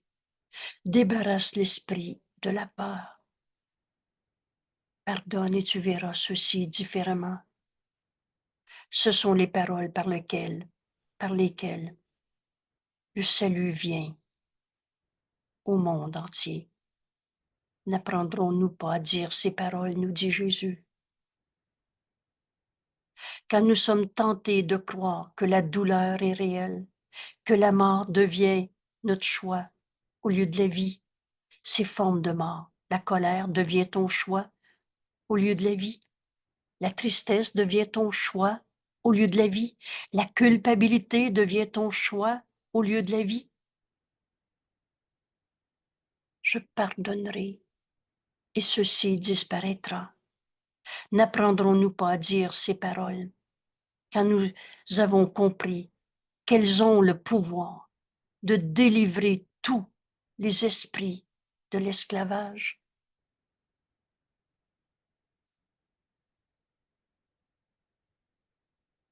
débarrassent l'esprit de la peur. Pardonne et tu verras ceci différemment. Ce sont les paroles par lesquelles le salut vient au monde entier. N'apprendrons-nous pas à dire ces paroles, nous dit Jésus? Quand nous sommes tentés de croire que la douleur est réelle, que la mort devient notre choix au lieu de la vie, ces formes de mort, la colère devient ton choix au lieu de la vie, la tristesse devient ton choix au lieu de la vie, la culpabilité devient ton choix au lieu de la vie. Je pardonnerai et ceci disparaîtra. N'apprendrons-nous pas à dire ces paroles quand nous avons compris qu'elles ont le pouvoir de délivrer tous les esprits de l'esclavage?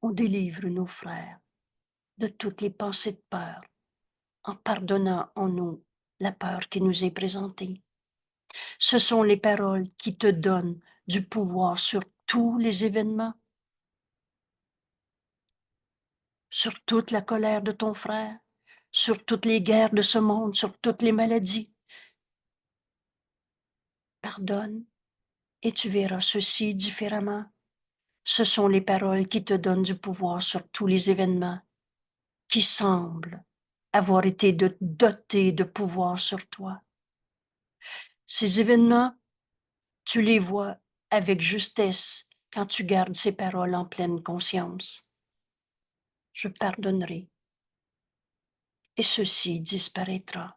On délivre nos frères de toutes les pensées de peur en pardonnant en nous la peur qui nous est présentée. Ce sont les paroles qui te donnent du pouvoir sur tous les événements, sur toute la colère de ton frère, sur toutes les guerres de ce monde, sur toutes les maladies. Pardonne et tu verras ceci différemment. Ce sont les paroles qui te donnent du pouvoir sur tous les événements qui semblent avoir été dotés de pouvoir sur toi. Ces événements, tu les vois avec justesse quand tu gardes ces paroles en pleine conscience. Je pardonnerai et ceci disparaîtra.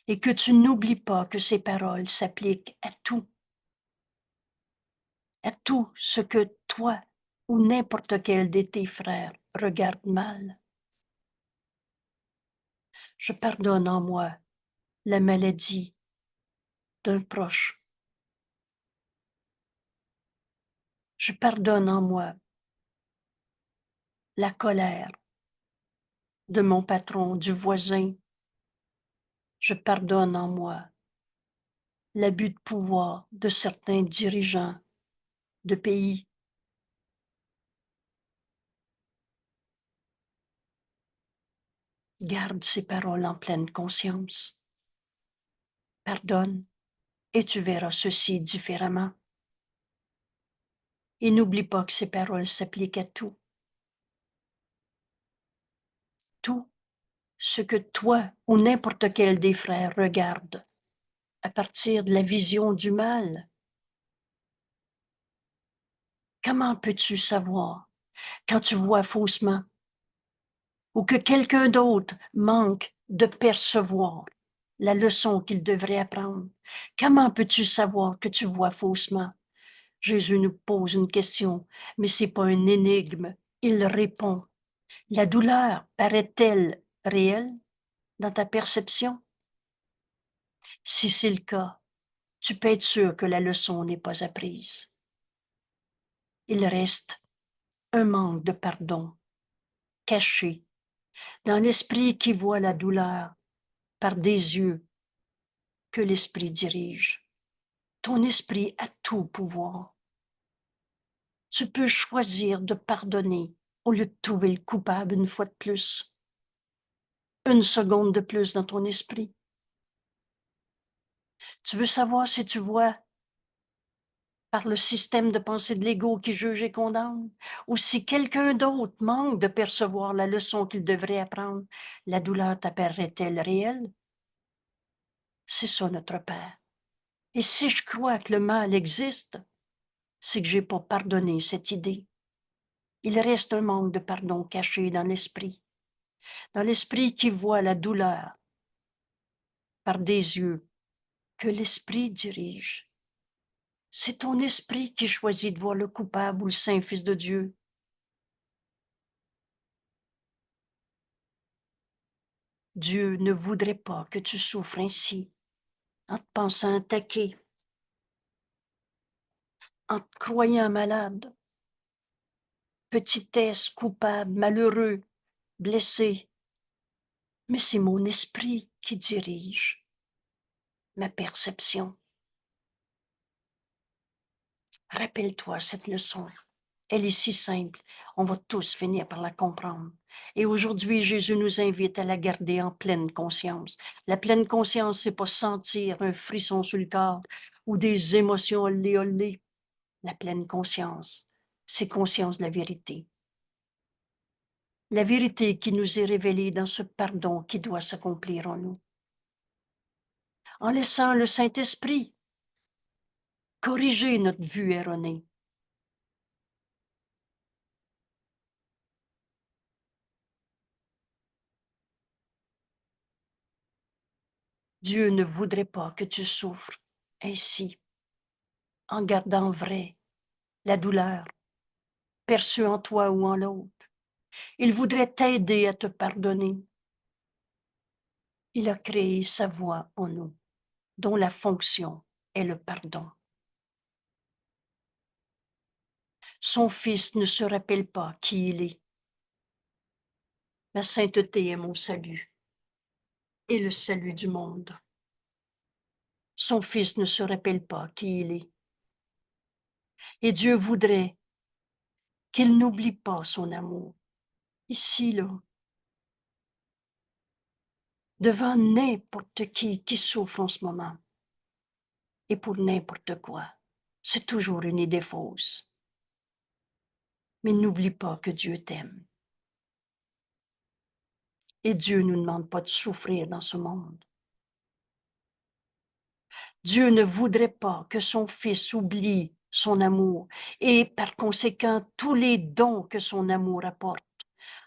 Et que tu n'oublies pas que ces paroles s'appliquent à tout ce que toi ou n'importe quel de tes frères regarde mal. Je pardonne en moi la maladie d'un proche. Je pardonne en moi la colère de mon patron, du voisin. Je pardonne en moi l'abus de pouvoir de certains dirigeants de pays. Garde ces paroles en pleine conscience. Pardonne et tu verras ceci différemment. Et n'oublie pas que ces paroles s'appliquent à tout. Tout ce que toi ou n'importe quel des frères regarde à partir de la vision du mal. Comment peux-tu savoir quand tu vois faussement ou que quelqu'un d'autre manque de percevoir la leçon qu'il devrait apprendre? Comment peux-tu savoir que tu vois faussement? Jésus nous pose une question, mais c'est pas une énigme. Il répond. La douleur paraît-elle réelle dans ta perception? Si c'est le cas, tu peux être sûr que la leçon n'est pas apprise. Il reste un manque de pardon caché dans l'esprit qui voit la douleur par des yeux que l'esprit dirige. Ton esprit a tout pouvoir. Tu peux choisir de pardonner au lieu de trouver le coupable une fois de plus, une seconde de plus dans ton esprit. Tu veux savoir si tu vois par le système de pensée de l'ego qui juge et condamne, ou si quelqu'un d'autre manque de percevoir la leçon qu'il devrait apprendre, la douleur t'apparaît-elle réelle? C'est ça notre Père. Et si je crois que le mal existe, c'est que j'ai pas pardonné cette idée. Il reste un manque de pardon caché dans l'esprit qui voit la douleur par des yeux que l'esprit dirige. C'est ton esprit qui choisit de voir le coupable ou le saint Fils de Dieu. Dieu ne voudrait pas que tu souffres ainsi, en te pensant attaqué, en te croyant malade, petitesse, coupable, malheureux, blessé. Mais c'est mon esprit qui dirige ma perception. Rappelle-toi cette leçon. Elle est si simple, on va tous finir par la comprendre. Et aujourd'hui, Jésus nous invite à la garder en pleine conscience. La pleine conscience, c'est pas sentir un frisson sur le corps ou des émotions olé olé. La pleine conscience, c'est conscience de la vérité. La vérité qui nous est révélée dans ce pardon qui doit s'accomplir en nous. En laissant le Saint-Esprit corriger notre vue erronée. Dieu ne voudrait pas que tu souffres ainsi, en gardant vrai la douleur perçue en toi ou en l'autre. Il voudrait t'aider à te pardonner. Il a créé sa voix en nous, dont la fonction est le pardon. Son Fils ne se rappelle pas qui il est. Ma sainteté est mon salut et le salut du monde. Son Fils ne se rappelle pas qui il est. Et Dieu voudrait qu'il n'oublie pas son amour. Ici, là, devant n'importe qui souffre en ce moment, et pour n'importe quoi. C'est toujours une idée fausse. Mais n'oublie pas que Dieu t'aime. Et Dieu ne nous demande pas de souffrir dans ce monde. Dieu ne voudrait pas que son Fils oublie son amour et par conséquent tous les dons que son amour apporte,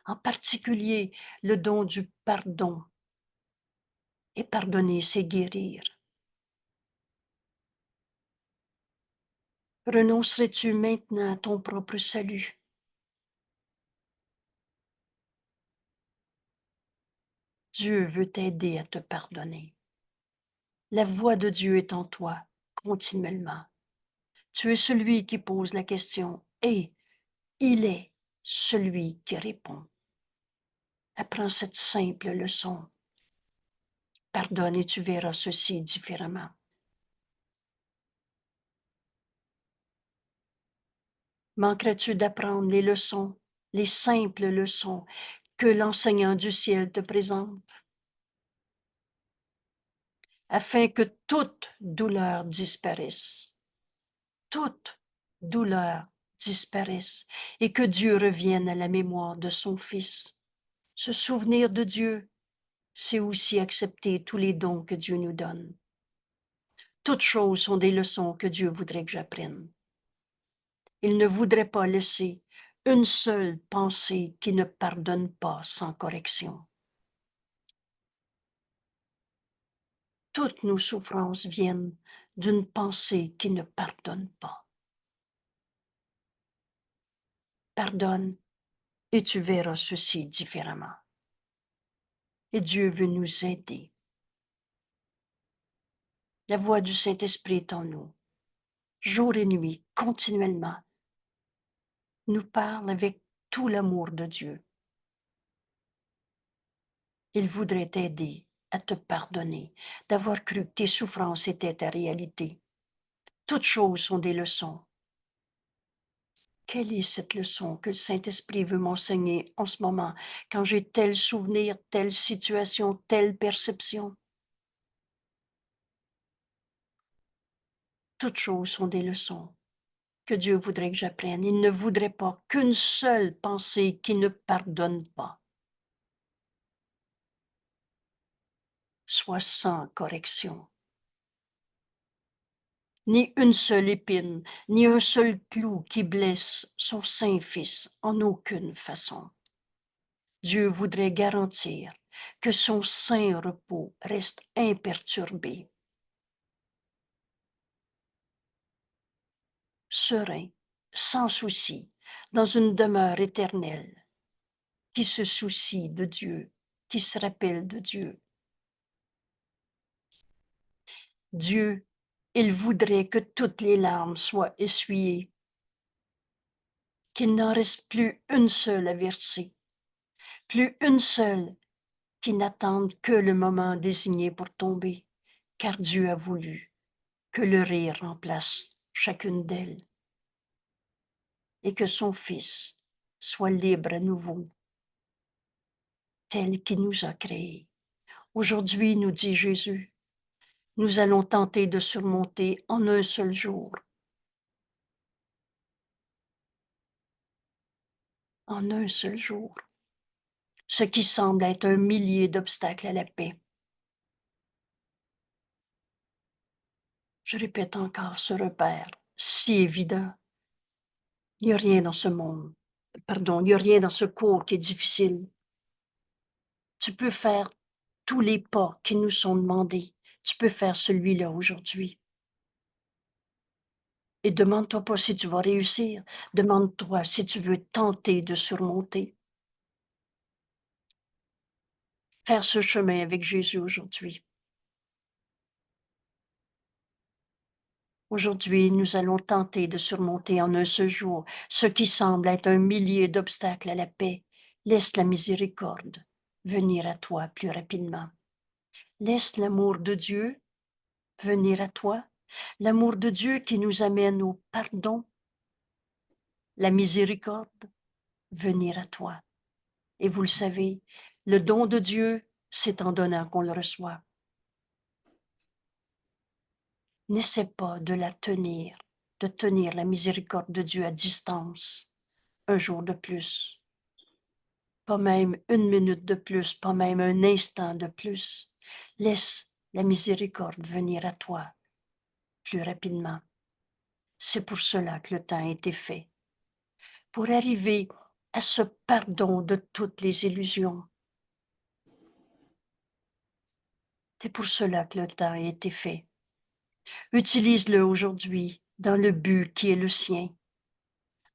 en particulier le don du pardon. Et pardonner, c'est guérir. Renoncerais-tu maintenant à ton propre salut? Dieu veut t'aider à te pardonner. La voix de Dieu est en toi continuellement. Tu es celui qui pose la question et il est celui qui répond. Apprends cette simple leçon. Pardonne et tu verras ceci différemment. Manquerais-tu d'apprendre les leçons, les simples leçons que l'enseignant du ciel te présente, afin que toute douleur disparaisse, toute douleur disparaisse, et que Dieu revienne à la mémoire de son Fils. Se souvenir de Dieu, c'est aussi accepter tous les dons que Dieu nous donne. Toutes choses sont des leçons que Dieu voudrait que j'apprenne. Il ne voudrait pas laisser une seule pensée qui ne pardonne pas sans correction. Toutes nos souffrances viennent d'une pensée qui ne pardonne pas. Pardonne et tu verras ceci différemment. Et Dieu veut nous aider. La voix du Saint-Esprit est en nous, jour et nuit, continuellement. Nous parle avec tout l'amour de Dieu. Il voudrait t'aider à te pardonner, d'avoir cru que tes souffrances étaient ta réalité. Toutes choses sont des leçons. Quelle est cette leçon que le Saint-Esprit veut m'enseigner en ce moment, quand j'ai tel souvenir, telle situation, telle perception? Toutes choses sont des leçons que Dieu voudrait que j'apprenne. Il ne voudrait pas qu'une seule pensée qui ne pardonne pas soit sans correction. Ni une seule épine, ni un seul clou qui blesse son saint Fils en aucune façon. Dieu voudrait garantir que son saint repos reste imperturbé, serein, sans souci, dans une demeure éternelle, qui se soucie de Dieu qui se rappelle de Dieu. Dieu, il voudrait que toutes les larmes soient essuyées, qu'il n'en reste plus une seule à verser, plus une seule qui n'attende que le moment désigné pour tomber, car Dieu a voulu que le rire remplace chacune d'elles et que son Fils soit libre à nouveau, tel qu'il nous a créés. Aujourd'hui, nous dit Jésus, nous allons tenter de surmonter en un seul jour, en un seul jour, ce qui semble être un millier d'obstacles à la paix. Je répète encore ce repère si évident. Il n'y a rien dans ce monde, pardon, il n'y a rien dans ce cours qui est difficile. Tu peux faire tous les pas qui nous sont demandés. Tu peux faire celui-là aujourd'hui. Et demande-toi pas si tu vas réussir. Demande-toi si tu veux tenter de surmonter. Faire ce chemin avec Jésus aujourd'hui. Aujourd'hui, nous allons tenter de surmonter en un seul jour ce qui semble être un millier d'obstacles à la paix. Laisse la miséricorde venir à toi plus rapidement. Laisse l'amour de Dieu venir à toi. L'amour de Dieu qui nous amène au pardon, la miséricorde venir à toi. Et vous le savez, le don de Dieu, c'est en donnant qu'on le reçoit. N'essaie pas de tenir la miséricorde de Dieu à distance un jour de plus, pas même une minute de plus, pas même un instant de plus. Laisse la miséricorde venir à toi plus rapidement. C'est pour cela que le temps a été fait, pour arriver à ce pardon de toutes les illusions. C'est pour cela que le temps a été fait. Utilise-le aujourd'hui dans le but qui est le sien.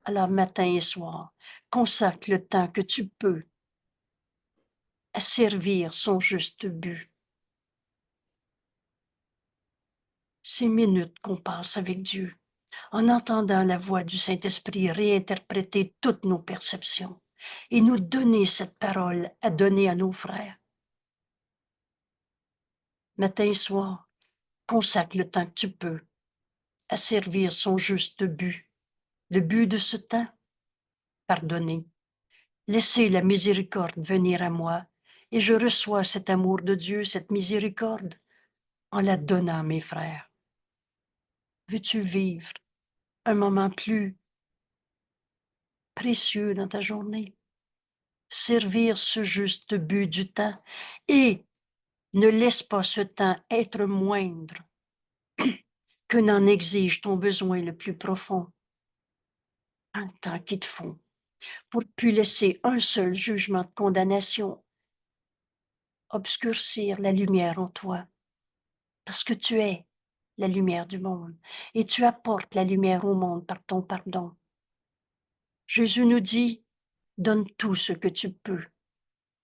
Alors matin et soir, consacre le temps que tu peux à servir son juste but. Ces minutes qu'on passe avec Dieu, en entendant la voix du Saint-Esprit réinterpréter toutes nos perceptions et nous donner cette parole à donner à nos frères. Matin et soir, consacre le temps que tu peux à servir son juste but. Le but de ce temps, pardonner. Laissez la miséricorde venir à moi et je reçois cet amour de Dieu, cette miséricorde, en la donnant à mes frères. Veux-tu vivre un moment plus précieux dans ta journée? Servir ce juste but du temps et ne laisse pas ce temps être moindre que n'en exige ton besoin le plus profond. Un temps qu'il te faut pour plus laisser un seul jugement de condamnation obscurcir la lumière en toi, parce que tu es la lumière du monde et tu apportes la lumière au monde par ton pardon. Jésus nous dit, donne tout ce que tu peux,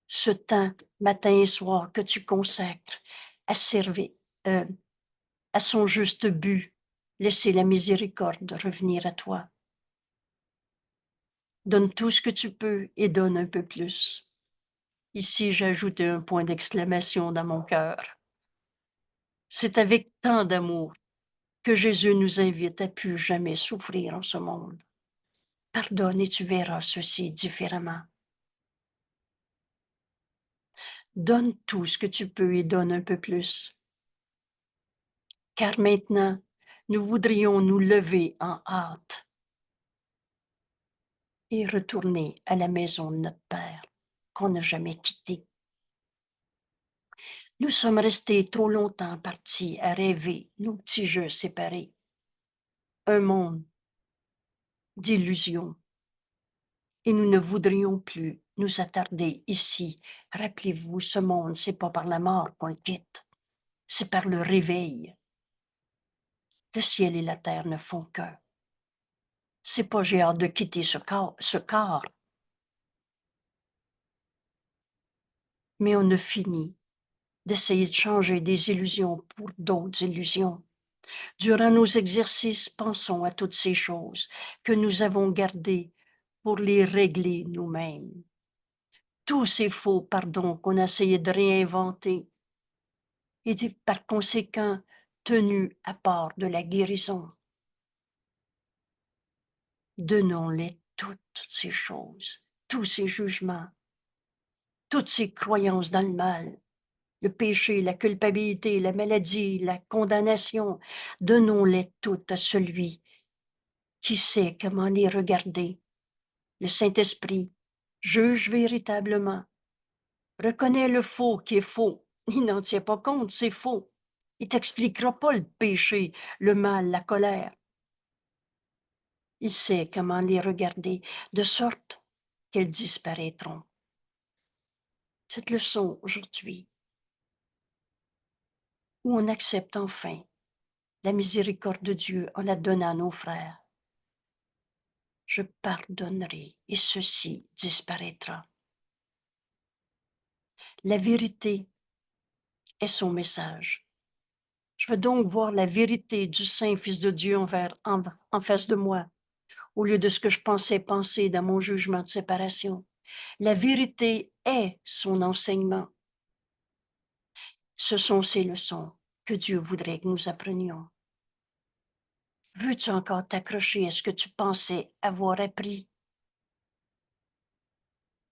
ce temps, matin et soir, que tu consacres à servir, à son juste but, laisser la miséricorde revenir à toi. Donne tout ce que tu peux et donne un peu plus. Ici, j'ai ajouté un point d'exclamation dans mon cœur. C'est avec tant d'amour que Jésus nous invite à plus jamais souffrir en ce monde. Pardonne et tu verras ceci différemment. Donne tout ce que tu peux et donne un peu plus. Car maintenant, nous voudrions nous lever en hâte et retourner à la maison de notre Père, qu'on n'a jamais quitté. Nous sommes restés trop longtemps partis à rêver nos petits jeux séparés. Un monde d'illusions. Et nous ne voudrions plus nous attarder ici. Rappelez-vous, ce monde, c'est pas par la mort qu'on le quitte, c'est par le réveil. Le ciel et la terre ne font qu'un. C'est pas j'ai hâte de quitter ce corps. Mais on a fini d'essayer de changer des illusions pour d'autres illusions. Durant nos exercices, pensons à toutes ces choses que nous avons gardées pour les régler nous-mêmes. Tous ces faux pardons qu'on a essayé de réinventer et par conséquent tenus à part de la guérison. Donnons-les toutes ces choses, tous ces jugements, toutes ces croyances dans le mal, le péché, la culpabilité, la maladie, la condamnation. Donnons-les toutes à celui qui sait comment les regarder. Le Saint-Esprit juge véritablement, reconnaît le faux qui est faux. Il n'en tient pas compte, c'est faux. Il t'expliquera pas le péché, le mal, la colère. Il sait comment les regarder, de sorte qu'elles disparaîtront. Cette leçon aujourd'hui, où on accepte enfin la miséricorde de Dieu en la donnant à nos frères. Je pardonnerai et ceci disparaîtra. La vérité est son message. Je veux donc voir la vérité du Saint Fils de Dieu en face de moi, au lieu de ce que je pensais penser dans mon jugement de séparation. La vérité est son enseignement. Ce sont ces leçons que Dieu voudrait que nous apprenions. Veux-tu encore t'accrocher à ce que tu pensais avoir appris?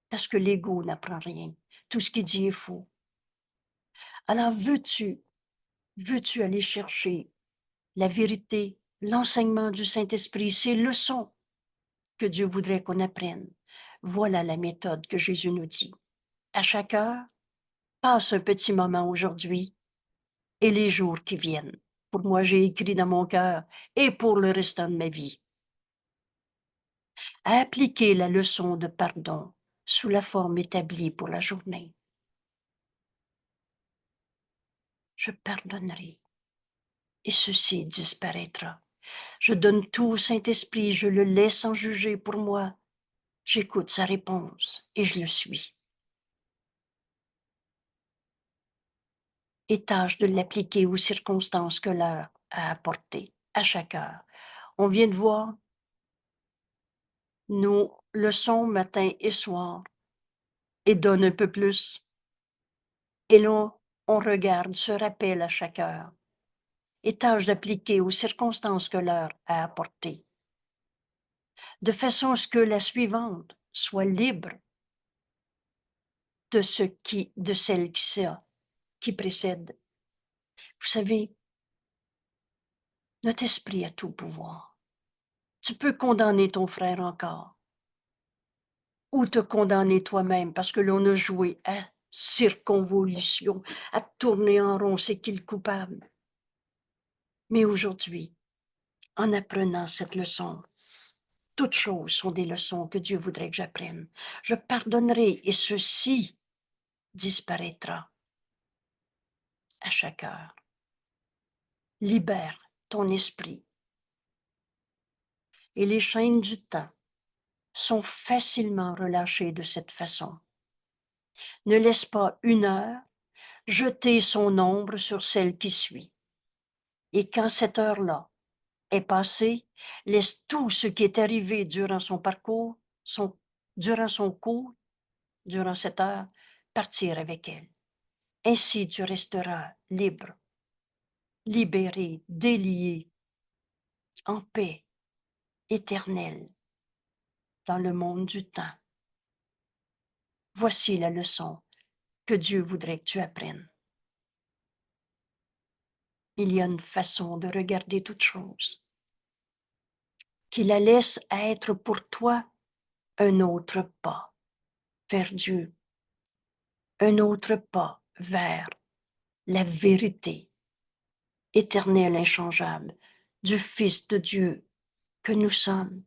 Parce que l'ego n'apprend rien. Tout ce qu'il dit est faux. Alors veux-tu aller chercher la vérité, l'enseignement du Saint-Esprit, ces leçons que Dieu voudrait qu'on apprenne? Voilà la méthode que Jésus nous dit. À chaque heure, passe un petit moment aujourd'hui et les jours qui viennent. Pour moi, j'ai écrit dans mon cœur et pour le restant de ma vie. À appliquer la leçon de pardon sous la forme établie pour la journée. Je pardonnerai et ceci disparaîtra. Je donne tout au Saint-Esprit, je le laisse sans juger pour moi. J'écoute sa réponse et je le suis. Et tâche de l'appliquer aux circonstances que l'heure a apportées, à chaque heure. On vient de voir nos leçons matin et soir et donne un peu plus. Et là, on regarde, se rappelle à chaque heure. Et tâche d'appliquer aux circonstances que l'heure a apportées. De façon à ce que la suivante soit libre de celle qui précède. Vous savez, notre esprit a tout pouvoir. Tu peux condamner ton frère encore ou te condamner toi-même parce que l'on a joué à circonvolution, à tourner en rond, c'est qui le coupable. Mais aujourd'hui, en apprenant cette leçon, toutes choses sont des leçons que Dieu voudrait que j'apprenne. Je pardonnerai et ceci disparaîtra à chaque heure. Libère ton esprit. Et les chaînes du temps sont facilement relâchées de cette façon. Ne laisse pas une heure jeter son ombre sur celle qui suit. Et quand cette heure-là est passée, laisse tout ce qui est arrivé durant son parcours, durant cette heure, partir avec elle. Ainsi tu resteras libre, libéré, délié, en paix, éternelle, dans le monde du temps. Voici la leçon que Dieu voudrait que tu apprennes. Il y a une façon de regarder toute chose qui la laisse être pour toi un autre pas vers Dieu, un autre pas vers la vérité éternelle, inchangeable du Fils de Dieu que nous sommes.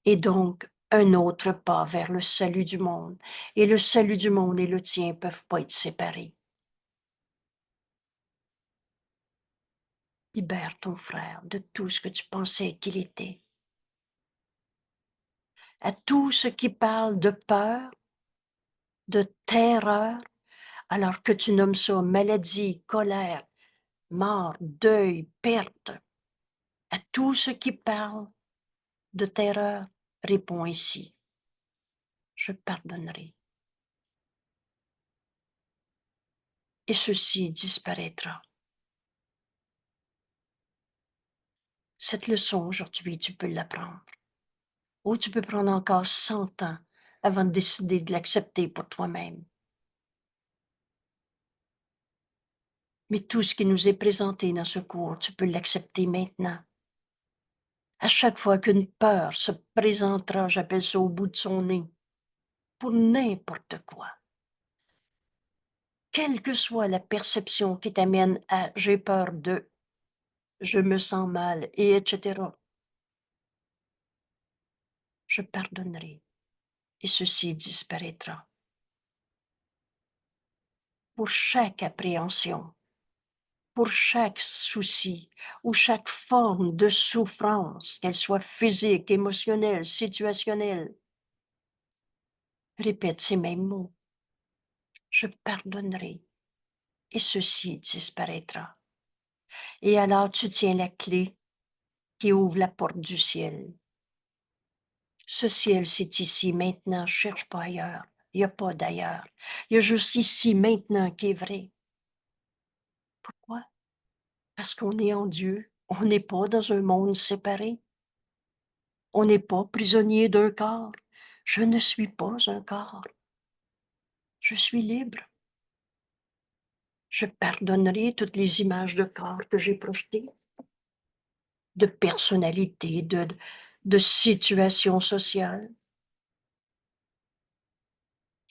Et donc, un autre pas vers le salut du monde. Et le salut du monde et le tien ne peuvent pas être séparés. Libère ton frère de tout ce que tu pensais qu'il était. À tout ce qui parle de peur, de terreur, alors que tu nommes ça maladie, colère, mort, deuil, perte. À tout ce qui parle de terreur, réponds ici, je pardonnerai. Et ceci disparaîtra. Cette leçon aujourd'hui, tu peux l'apprendre. Ou tu peux prendre encore 100 ans avant de décider de l'accepter pour toi-même. Mais tout ce qui nous est présenté dans ce cours, tu peux l'accepter maintenant. À chaque fois qu'une peur se présentera, j'appelle ça au bout de son nez, pour n'importe quoi. Quelle que soit la perception qui t'amène à j'ai peur de, je me sens mal, et etc. Je pardonnerai et ceci disparaîtra. Pour chaque appréhension, pour chaque souci ou chaque forme de souffrance, qu'elle soit physique, émotionnelle, situationnelle, répète ces mêmes mots. Je pardonnerai et ceci disparaîtra. Et alors tu tiens la clé qui ouvre la porte du ciel. Ce ciel, c'est ici, maintenant, cherche pas ailleurs. Il n'y a pas d'ailleurs. Il y a juste ici, maintenant, qui est vrai. Pourquoi? Parce qu'on est en Dieu. On n'est pas dans un monde séparé. On n'est pas prisonnier d'un corps. Je ne suis pas un corps. Je suis libre. Je pardonnerai toutes les images de corps que j'ai projetées, de personnalité, de situation sociale.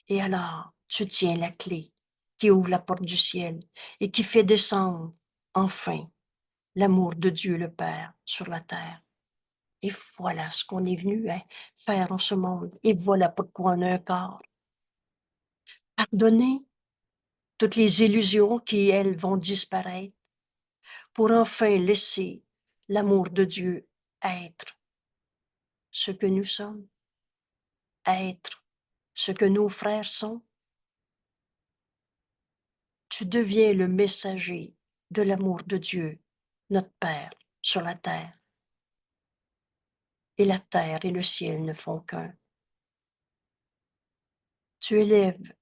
Et alors, tu tiens la clé qui ouvre la porte du ciel et qui fait descendre, enfin, l'amour de Dieu le Père sur la terre. Et voilà ce qu'on est venu faire en ce monde. Et voilà pourquoi on a un corps. Pardonner toutes les illusions qui, elles, vont disparaître pour enfin laisser l'amour de Dieu être ce que nous sommes, être ce que nos frères sont. Tu deviens le messager de l'amour de Dieu, notre Père, sur la terre. Et la terre et le ciel ne font qu'un. Tu élèves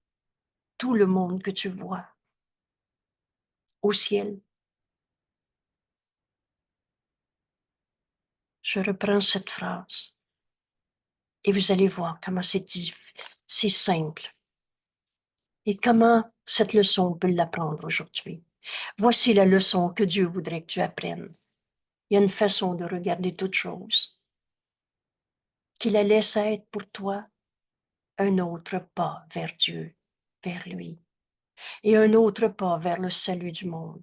tout le monde que tu vois au ciel. Je reprends cette phrase et vous allez voir comment c'est simple et comment cette leçon on peut l'apprendre aujourd'hui. Voici la leçon que Dieu voudrait que tu apprennes. Il y a une façon de regarder toute chose, qu'il la laisse être pour toi un autre pas vers Dieu, vers lui, et un autre pas vers le salut du monde.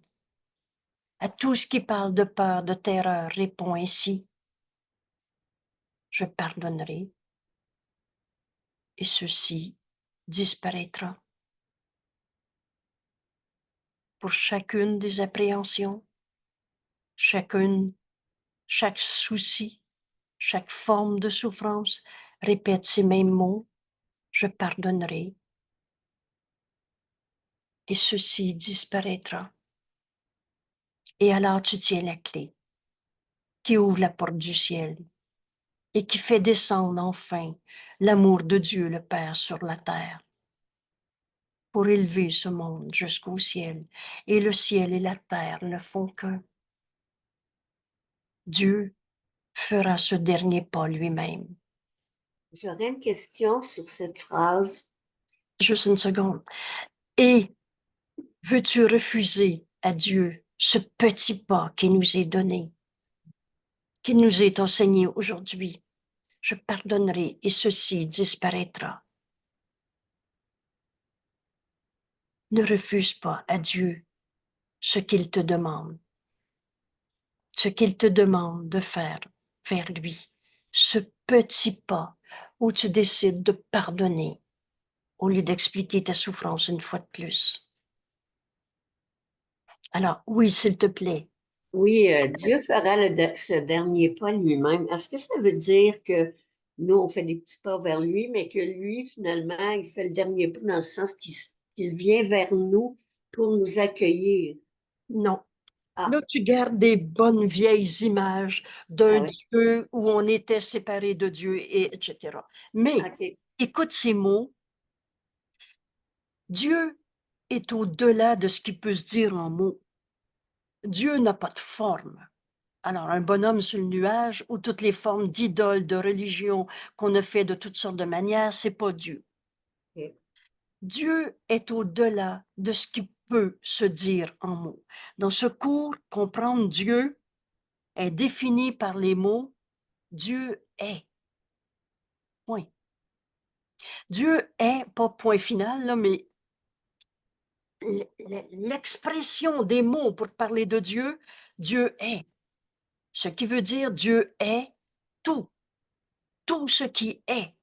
À tout ce qui parle de peur, de terreur, réponds ainsi, je pardonnerai, et ceci disparaîtra. Pour chacune des appréhensions, chaque souci, chaque forme de souffrance, répète ces mêmes mots, je pardonnerai, et ceci disparaîtra. Et alors tu tiens la clé qui ouvre la porte du ciel et qui fait descendre enfin l'amour de Dieu le Père sur la terre pour élever ce monde jusqu'au ciel. Et le ciel et la terre ne font qu'un. Dieu fera ce dernier pas lui-même. J'aurais une question sur cette phrase. Juste une seconde. Et veux-tu refuser à Dieu ce petit pas qui nous est donné, qui nous est enseigné aujourd'hui? Je pardonnerai et ceci disparaîtra. Ne refuse pas à Dieu ce qu'il te demande, ce qu'il te demande de faire vers lui, ce petit pas où tu décides de pardonner au lieu d'expliquer ta souffrance une fois de plus. Alors, oui, s'il te plaît. Oui, Dieu fera ce dernier pas lui-même. Est-ce que ça veut dire que nous, on fait des petits pas vers lui, mais que lui, finalement, il fait le dernier pas dans le sens qu'il vient vers nous pour nous accueillir. Non. Ah, Là, tu gardes des bonnes vieilles images d'un ah oui, Dieu où on était séparés de Dieu, et etc. Mais OK. écoute ces mots. Dieu est au-delà de ce qui peut se dire en mots. Dieu n'a pas de forme. Alors, un bonhomme sur le nuage ou toutes les formes d'idoles, de religion qu'on a fait de toutes sortes de manières, c'est pas Dieu. OK. Dieu est au-delà de ce qui peut se dire en mots. Dans ce cours, comprendre Dieu est défini par les mots Dieu est. Point. Dieu est, pas point final, là, mais l'expression des mots pour parler de Dieu, Dieu est. Ce qui veut dire Dieu est tout, tout ce qui est.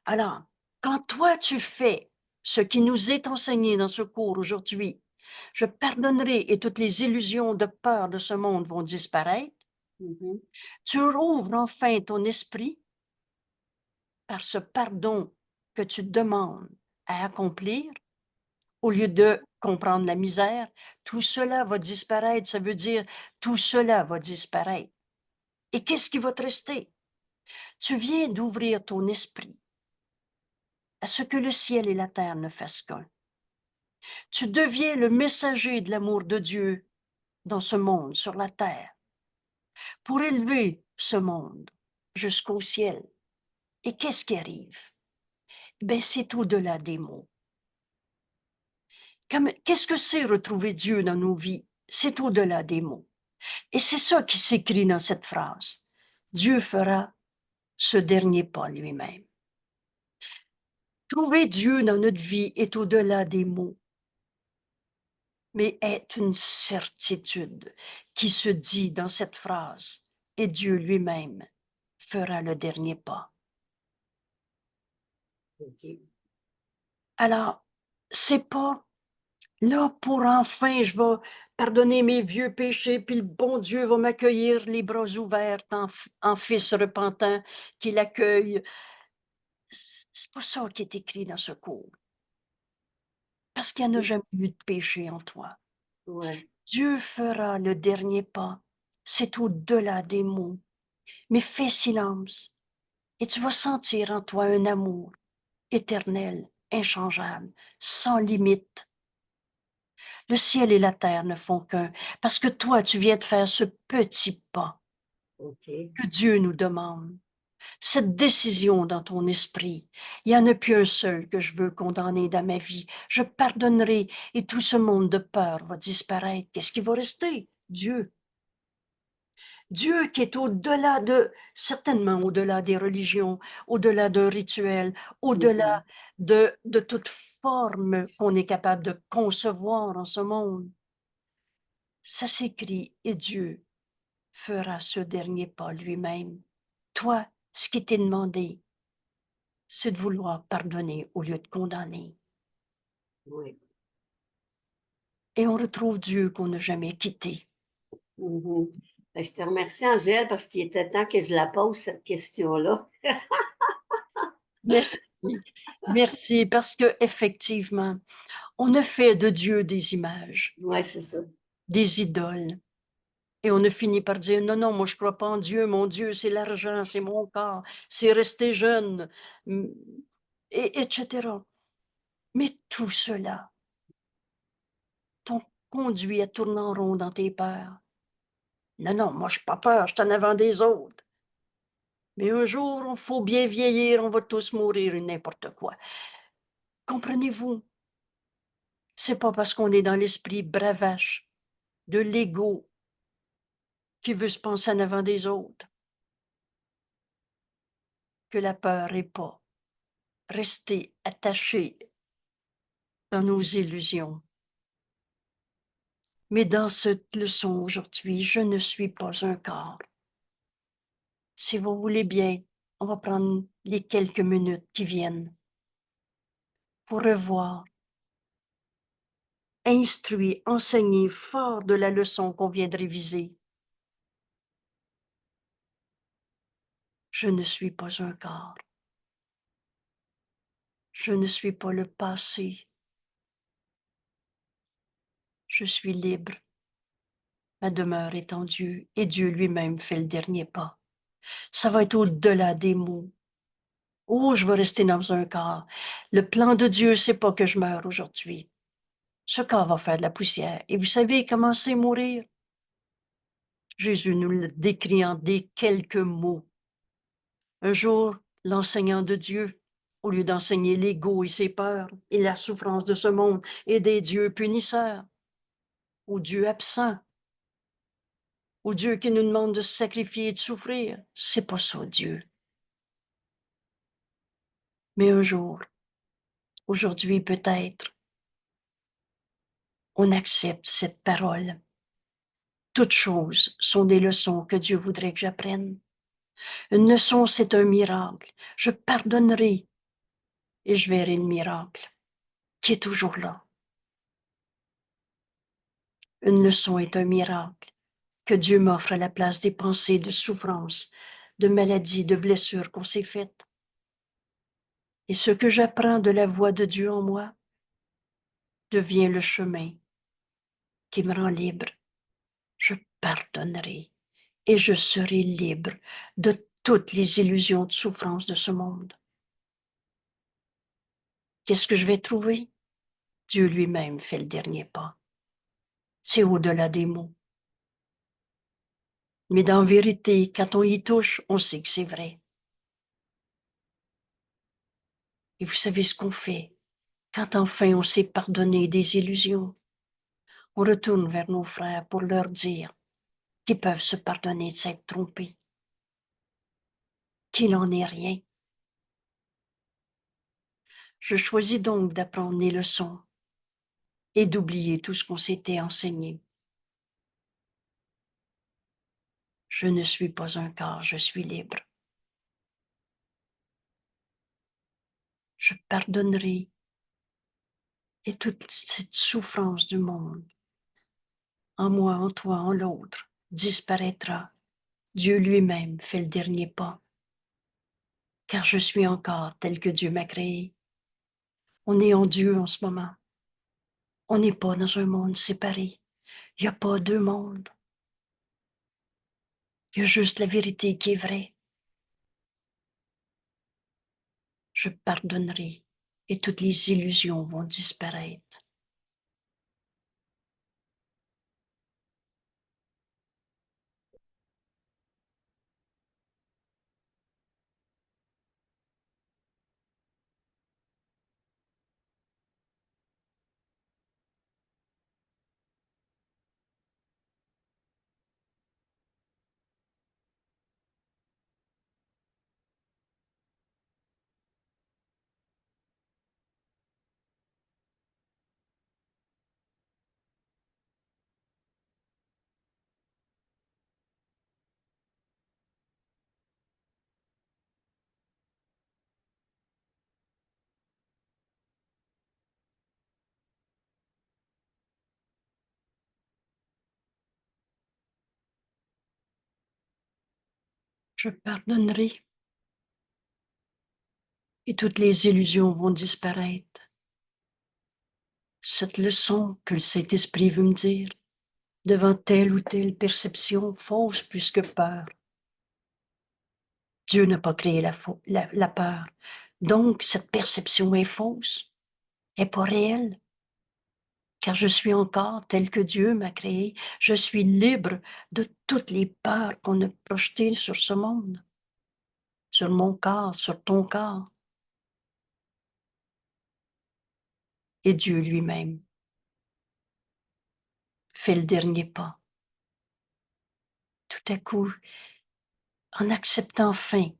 Alors, quand toi tu fais ce qui nous est enseigné dans ce cours aujourd'hui, je pardonnerai et toutes les illusions de peur de ce monde vont disparaître, Mhm. tu rouvres enfin ton esprit par ce pardon que tu demandes à accomplir, au lieu de comprendre la misère, tout cela va disparaître. Ça veut dire tout cela va disparaître. Et qu'est-ce qui va te rester? Tu viens d'ouvrir ton esprit à ce que le ciel et la terre ne fassent qu'un. Tu deviens le messager de l'amour de Dieu dans ce monde, sur la terre, pour élever ce monde jusqu'au ciel. Et qu'est-ce qui arrive? Ben, c'est au-delà des mots. Qu'est-ce que c'est retrouver Dieu dans nos vies? C'est au-delà des mots. Et c'est ça qui s'écrit dans cette phrase. Dieu fera ce dernier pas lui-même. Trouver Dieu dans notre vie est au-delà des mots, mais est une certitude qui se dit dans cette phrase. Et Dieu lui-même fera le dernier pas. OK. Alors, c'est pas là pour enfin je vais pardonner mes vieux péchés, puis le bon Dieu va m'accueillir les bras ouverts en fils repentant qui l'accueille. C'est pas ça qui est écrit dans ce cours, parce qu'il n'y en a jamais eu de péché en toi. Ouais. Dieu fera le dernier pas. C'est au-delà des mots. Mais fais silence et tu vas sentir en toi un amour éternel, inchangeable, sans limite. Le ciel et la terre ne font qu'un, parce que toi, tu viens de faire ce petit pas OK. que Dieu nous demande. Cette décision dans ton esprit, il n'y en a plus un seul que je veux condamner dans ma vie. Je pardonnerai et tout ce monde de peur va disparaître. Qu'est-ce qui va rester? Dieu. Dieu qui est au-delà de, certainement au-delà des religions, au-delà d'un rituel, Mhm. au-delà de toute forme qu'on est capable de concevoir en ce monde. Ça s'écrit et Dieu fera ce dernier pas lui-même. Toi, ce qui t'est demandé, c'est de vouloir pardonner au lieu de condamner. Oui. Et on retrouve Dieu qu'on n'a jamais quitté. Mhm. Ben, je te remercie, Angèle, parce qu'il était temps que je la pose, cette question-là. Merci. Merci, parce que effectivement, on a fait de Dieu des images, Oui, c'est ça. des idoles. Et on a fini par dire, non, non, moi je crois pas en Dieu, mon Dieu, c'est l'argent, c'est mon corps, c'est rester jeune, mm, et, etc. Mais tout cela t'ont conduit à tourner en rond dans tes peurs. Non, non, moi je n'ai pas peur, je suis en avant des autres. Mais un jour, il faut bien vieillir, on va tous mourir, n'importe quoi. Comprenez-vous? C'est pas parce qu'on est dans l'esprit bravache de l'ego qui veut se penser en avant des autres que la peur n'est pas restée attachée dans nos illusions. Mais dans cette leçon aujourd'hui, je ne suis pas un corps. Si vous voulez bien, on va prendre les quelques minutes qui viennent pour revoir, instruire, enseigner fort de la leçon qu'on vient de réviser. Je ne suis pas un corps. Je ne suis pas le passé. Je suis libre. Ma demeure est en Dieu et Dieu lui-même fait le dernier pas. Ça va être au-delà des mots. Oh, je vais rester dans un corps. Le plan de Dieu, c'est pas que je meure aujourd'hui. Ce corps va faire de la poussière. Et vous savez comment c'est mourir? Jésus nous le décrit en des quelques mots. Un jour, l'enseignant de Dieu, au lieu d'enseigner l'ego et ses peurs et la souffrance de ce monde et des dieux punisseurs, ou Dieu absent, ou Dieu qui nous demande de se sacrifier et de souffrir, c'est pas ça Dieu. Mais un jour, aujourd'hui peut-être, on accepte cette parole. Toutes choses sont des leçons que Dieu voudrait que j'apprenne. Une leçon, c'est un miracle. Je pardonnerai et je verrai le miracle qui est toujours là. Une leçon est un miracle que Dieu m'offre à la place des pensées de souffrance, de maladie, de blessures qu'on s'est faites. Et ce que j'apprends de la voix de Dieu en moi devient le chemin qui me rend libre. Je pardonnerai et je serai libre de toutes les illusions de souffrance de ce monde. Qu'est-ce que je vais trouver? Dieu lui-même fait le dernier pas. C'est au-delà des mots. Mais dans vérité, quand on y touche, on sait que c'est vrai. Et vous savez ce qu'on fait? Quand enfin on s'est pardonné des illusions, on retourne vers nos frères pour leur dire qu'ils peuvent se pardonner de s'être trompés, qu'il n'en est rien. Je choisis donc d'apprendre les leçons et d'oublier tout ce qu'on s'était enseigné. Je ne suis pas un corps, je suis libre. Je pardonnerai et toute cette souffrance du monde, en moi, en toi, en l'autre, disparaîtra. Dieu lui-même fait le dernier pas, car je suis encore tel que Dieu m'a créé. On est en Dieu en ce moment. On n'est pas dans un monde séparé. Il n'y a pas deux mondes. Il y a juste la vérité qui est vraie. Je pardonnerai et toutes les illusions vont disparaître. Je pardonnerai et toutes les illusions vont disparaître. Cette leçon que le Saint-Esprit veut me dire devant telle ou telle perception fausse plus que peur. Dieu n'a pas créé la peur. Donc, cette perception est fausse, n'est pas réelle. Car je suis encore tel que Dieu m'a créé. Je suis libre de toutes les peurs qu'on a projetées sur ce monde, sur mon corps, sur ton corps. Et Dieu lui-même fait le dernier pas. Tout à coup, en acceptant enfin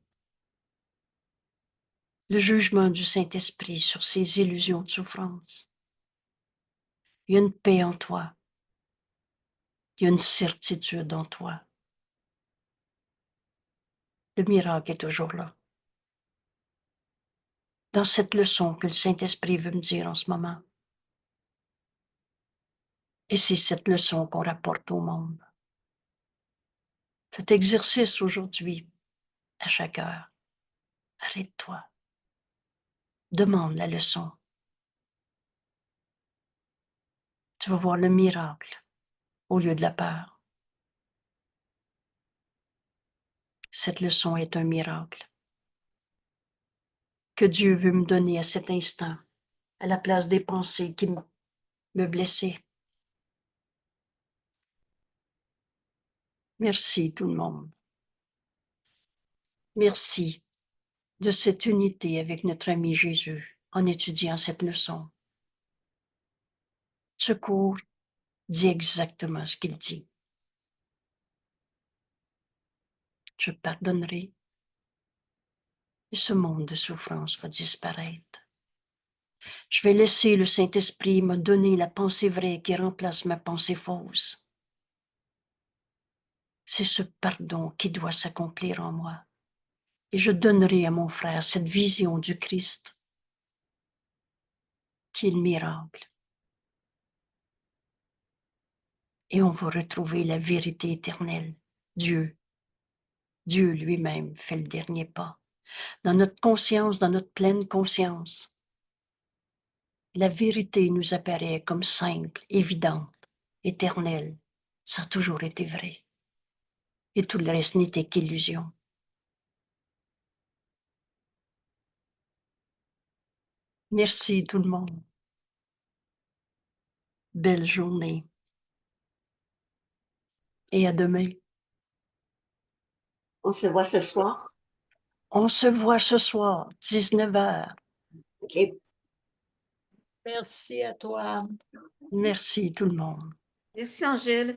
le jugement du Saint-Esprit sur ces illusions de souffrance, il y a une paix en toi. Il y a une certitude en toi. Le miracle est toujours là. Dans cette leçon que le Saint-Esprit veut me dire en ce moment. Et c'est cette leçon qu'on rapporte au monde. Cet exercice aujourd'hui, à chaque heure. Arrête-toi. Demande la leçon. Tu vas voir le miracle au lieu de la peur. Cette leçon est un miracle que Dieu veut me donner à cet instant, à la place des pensées qui me blessaient. Merci tout le monde. Merci de cette unité avec notre ami Jésus en étudiant cette leçon. Secours dit exactement ce qu'il dit. Je pardonnerai et ce monde de souffrance va disparaître. Je vais laisser le Saint-Esprit me donner la pensée vraie qui remplace ma pensée fausse. C'est ce pardon qui doit s'accomplir en moi. Et je donnerai à mon frère cette vision du Christ qui est le miracle. Et on va retrouver la vérité éternelle. Dieu lui-même fait le dernier pas. Dans notre conscience, dans notre pleine conscience, la vérité nous apparaît comme simple, évidente, éternelle. Ça a toujours été vrai. Et tout le reste n'était qu'illusion. Merci tout le monde. Belle journée. Et à demain. On se voit ce soir. On se voit ce soir, 19h. OK. Merci à toi. Merci tout le monde. Merci, Angèle.